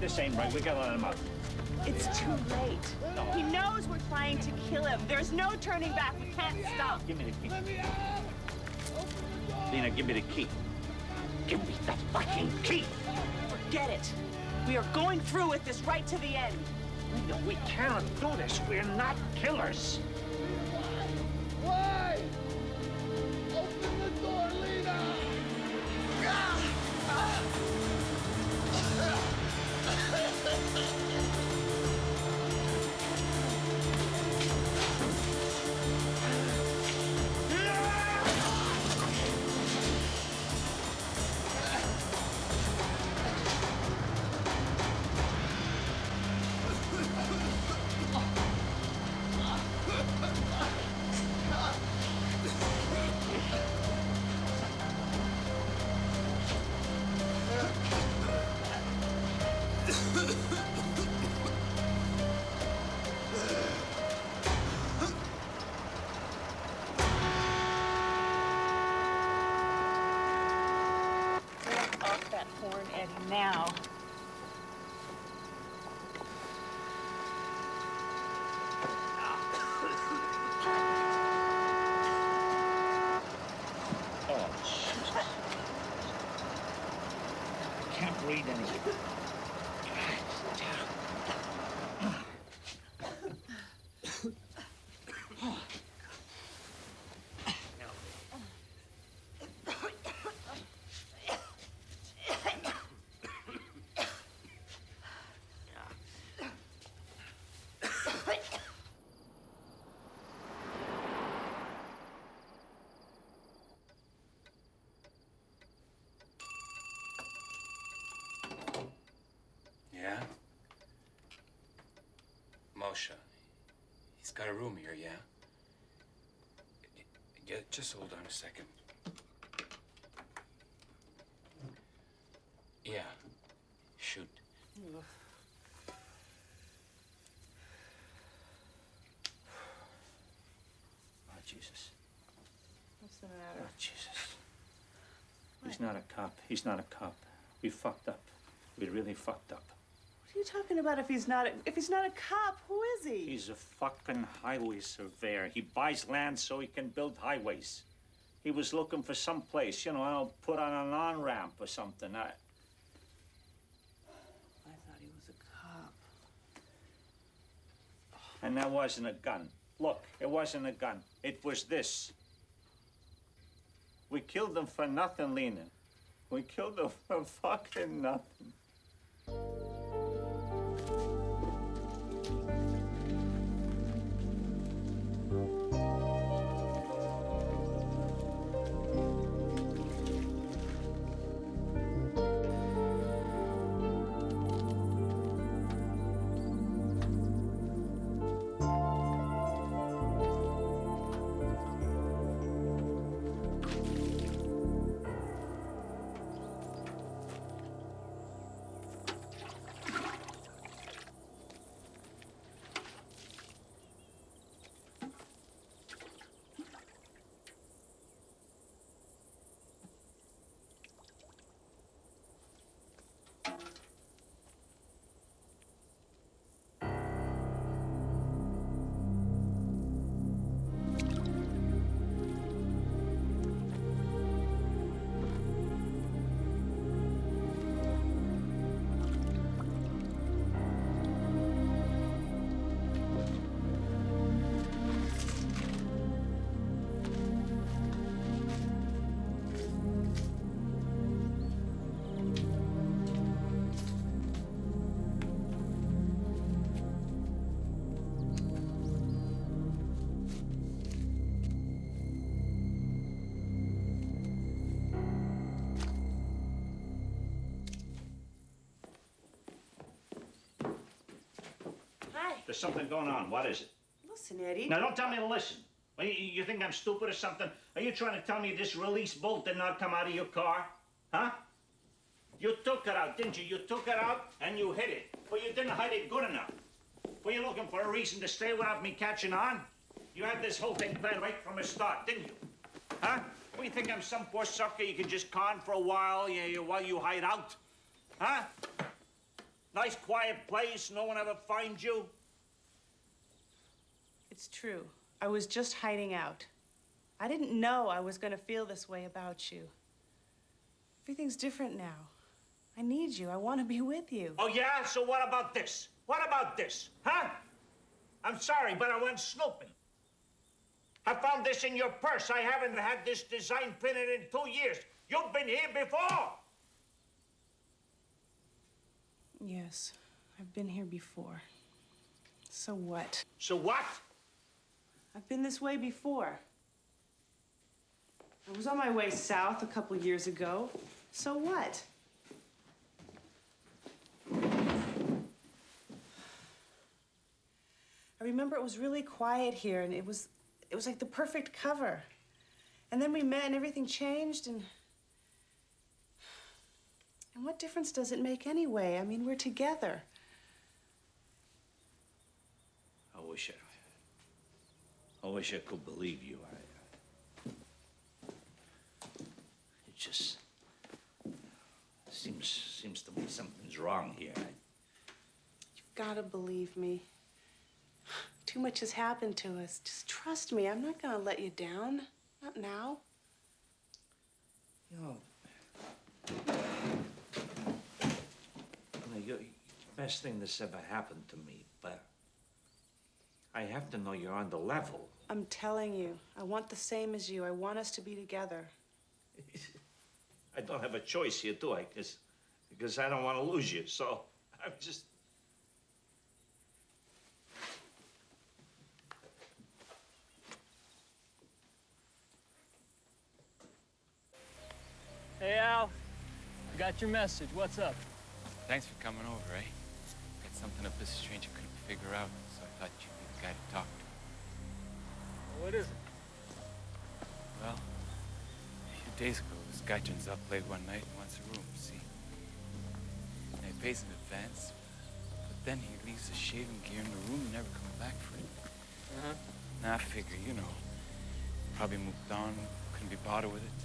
This ain't right. We gotta let him out. It's too late. No. He knows we're trying to kill him. There's no turning back. We can't stop. Give me the key. Lena, give me the key. Give me the fucking key. Forget it. We are going through with this right to the end. Lena, we cannot do this. We're not killers. Why? Open the door, Lena! Mulshaw. He's got a room here, yeah? Yeah, just hold on a second. Yeah. Shoot. Oh, Jesus. What's the matter? Oh, Jesus. He's not a cop. He's not a cop. We fucked up. We really fucked up. What are you talking about? If he's not a cop, who is he? He's a fucking highway surveyor. He buys land so he can build highways. He was looking for some place, you know, I'll put on an on-ramp or something. I thought he was a cop. And that wasn't a gun. Look, it wasn't a gun. It was this. We killed him for nothing, Lena. We killed him for fucking nothing. There's something going on. What is it? Listen, Eddie. Now, don't tell me to listen. You think I'm stupid or something? Are you trying to tell me this release bolt did not come out of your car? Huh? You took it out, didn't you? You took it out and you hid it. But you didn't hide it good enough. Were you looking for a reason to stay without me catching on? You had this whole thing planned right from the start, didn't you? Huh? What, you think I'm some poor sucker you can just con for a while while you hide out? Huh? Nice quiet place, no one ever finds you? It's true. I was just hiding out. I didn't know I was going to feel this way about you. Everything's different now. I need you. I want to be with you. Oh, yeah? So what about this? What about this? Huh? I'm sorry, but I went snooping. I found this in your purse. I haven't had this design printed in 2 years. You've been here before. Yes, I've been here before. So what? So what? I've been this way before. I was on my way south a couple years ago. So what? I remember it was really quiet here, and it was like the perfect cover. And then we met, and everything changed, and what difference does it make anyway? I mean, we're together. I wish I could believe you. It just seems to me something's wrong here. You've got to believe me. Too much has happened to us. Just trust me. I'm not going to let you down. Not now. You know, you're the best thing that's ever happened to me, but I have to know you're on the level. I'm telling you, I want the same as you. I want us to be together. I don't have a choice here, do I? Because I don't want to lose you, so I'm just... Hey, Al. I got your message. What's up? Thanks for coming over, eh? Got something up this strange I couldn't figure out, so I thought you'd be the guy to talk to. What is it? Well, a few days ago, this guy turns up late one night and wants a room, see? And he pays in advance, but then he leaves the shaving gear in the room and never comes back for it. Uh-huh. Now, I figure, you know, probably moved on, couldn't be bothered with it.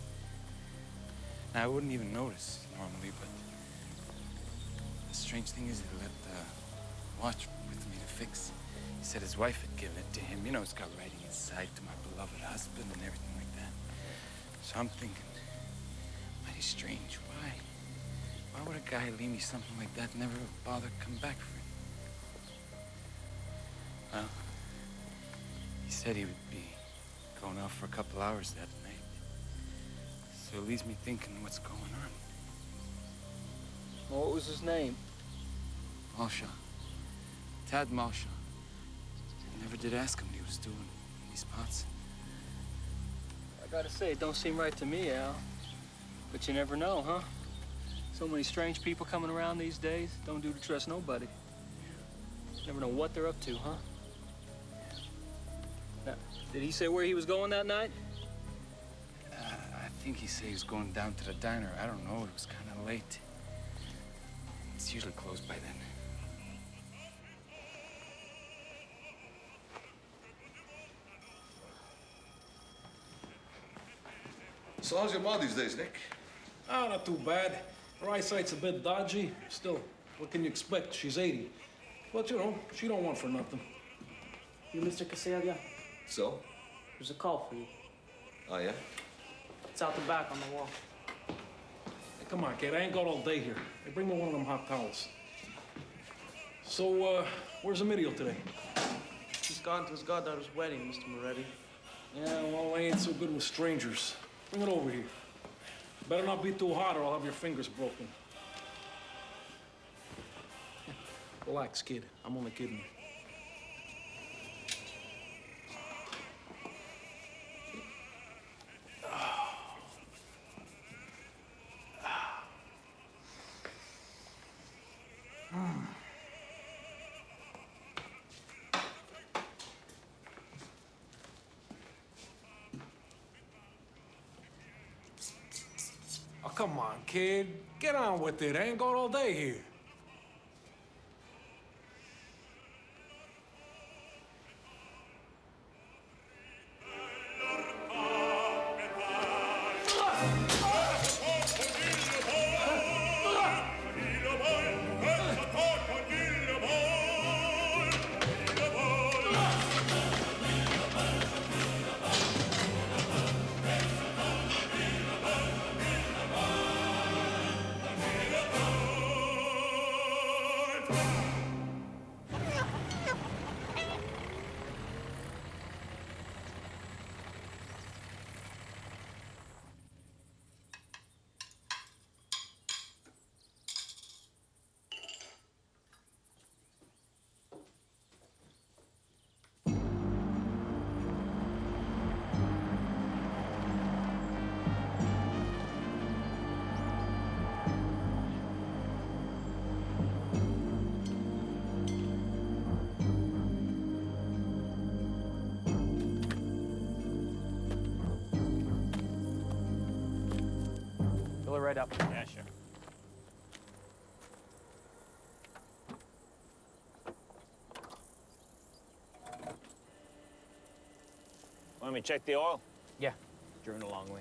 Now, I wouldn't even notice normally, but the strange thing is he left the watch with me to fix. He said his wife had given it to him. You know, it's got writing inside to my beloved husband and everything like that. So I'm thinking, mighty strange. Why? Why would a guy leave me something like that and never bother to come back for it? Well, he said he would be going off for a couple hours that night. So it leaves me thinking what's going on. Well, what was his name? Mulshaw. Tad Mulshaw. I never did ask him what he was doing in these parts. I gotta say, it don't seem right to me, Al. But you never know, huh? So many strange people coming around these days. Don't do to trust nobody. Never know what they're up to, huh? Now, did he say where he was going that night? I think he said he was going down to the diner. I don't know. It was kind of late. It's usually closed by then. So how's your mom these days, Nick? Ah, not too bad. Her eyesight's a bit dodgy. Still, what can you expect? She's 80. But, you know, she don't want for nothing. You Mr. Casalia? So? There's a call for you. Oh, yeah? It's out the back on the wall. Hey, come on, kid. I ain't got all day here. Hey, bring me one of them hot towels. So, where's Emilio today? He's gone to his goddaughter's wedding, Mr. Moretti. Yeah, well, I ain't so good with strangers. Bring it over here. Better not be too hot or I'll have your fingers broken. Relax, kid. I'm only kidding. Oh, come on, kid. Get on with it. I ain't got all day here. Fill it right up. Yeah, sure. Want me to check the oil? Yeah, during a long way.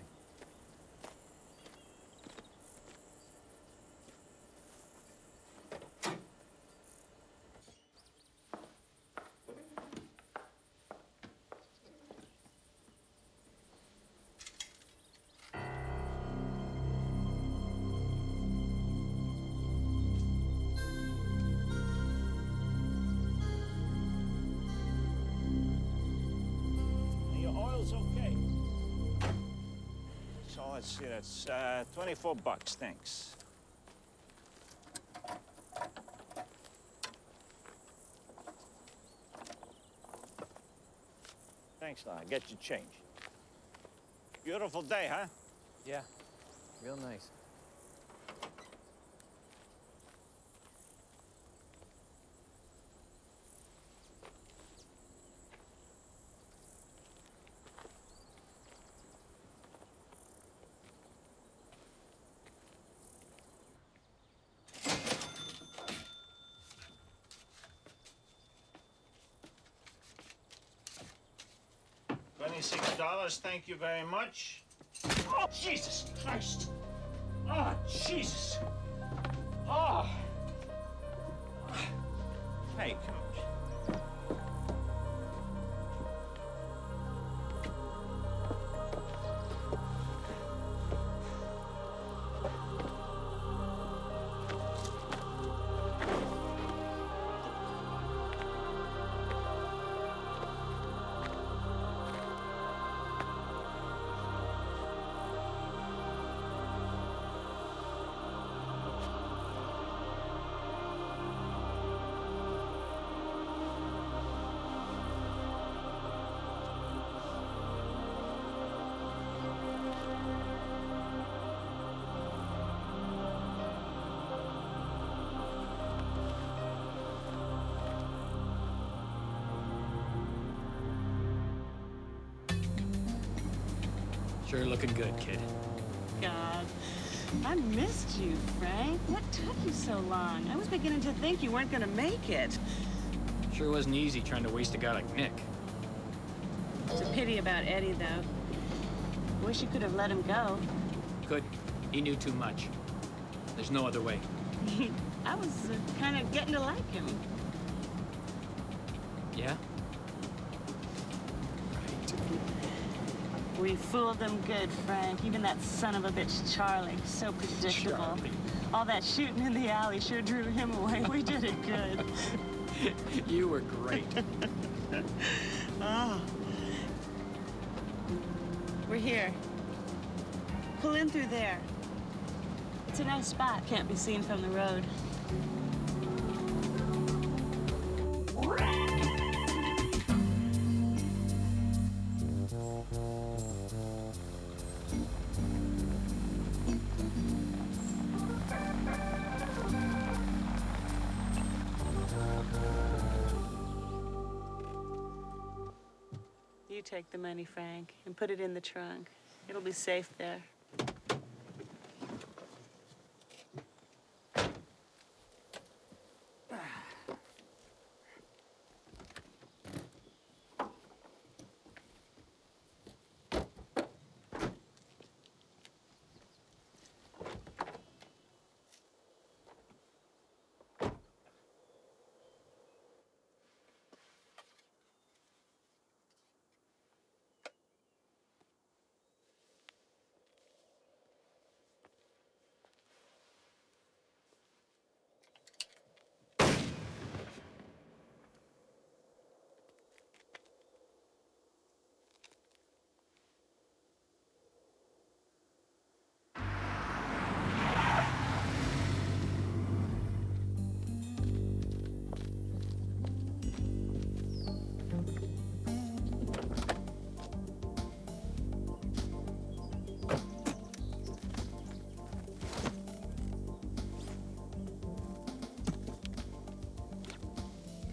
Your oil's okay. So let's see, that's 24 bucks, thanks. Thanks, Lena. Get your change. Beautiful day, huh? Yeah, real nice. $26, thank you very much. Oh, Jesus Christ! Oh, Jesus! Oh! Hey, come on. Sure looking good, kid. God, I missed you, Frank. What took you so long? I was beginning to think you weren't gonna make it. Sure wasn't easy trying to waste a guy like Nick. It's a pity about Eddie, though. Wish you could have let him go. Couldn't. He knew too much. There's no other way. I was kind of getting to like him. Yeah? We fooled them good, Frank. Even that son of a bitch, Charlie. So predictable. Charlie. All that shooting in the alley sure drew him away. We did it good. You were great. Oh. We're here. Pull in through there. It's a nice spot. Can't be seen from the road. You take the money, Frank, and put it in the trunk. It'll be safe there.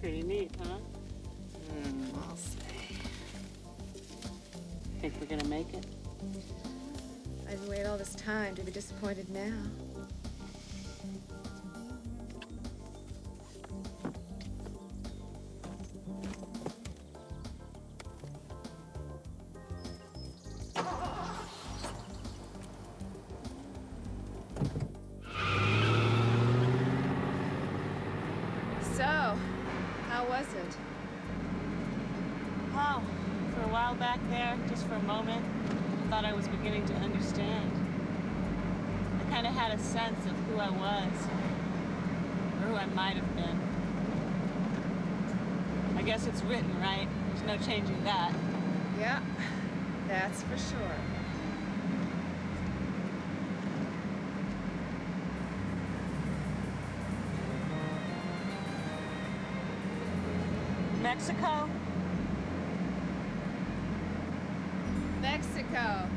Pretty neat, huh? I'll say. Think we're gonna make it? I've waited all this time to be disappointed now. So, how was it? Oh, for a while back there, just for a moment, I thought I was beginning to understand. I kind of had a sense of who I was, or who I might have been. I guess it's written, right? There's no changing that. Yeah, that's for sure. Mexico? Mexico.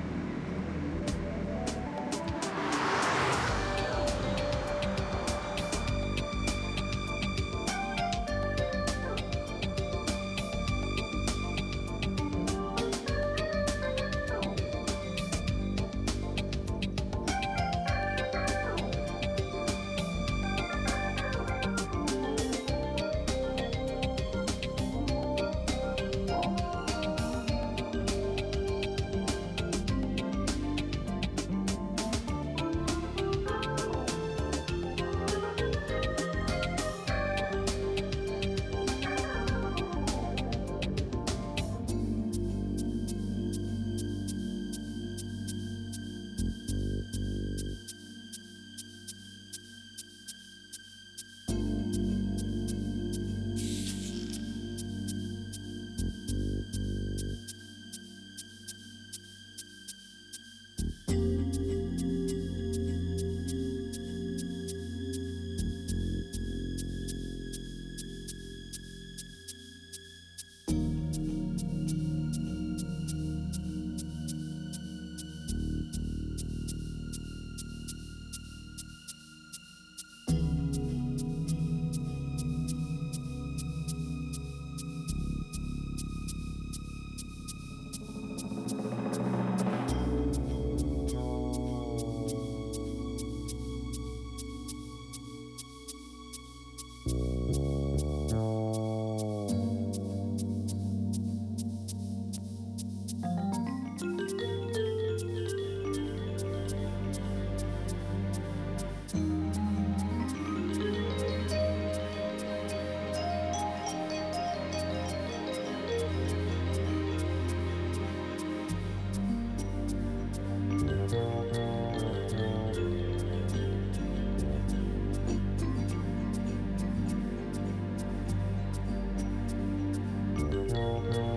Bye.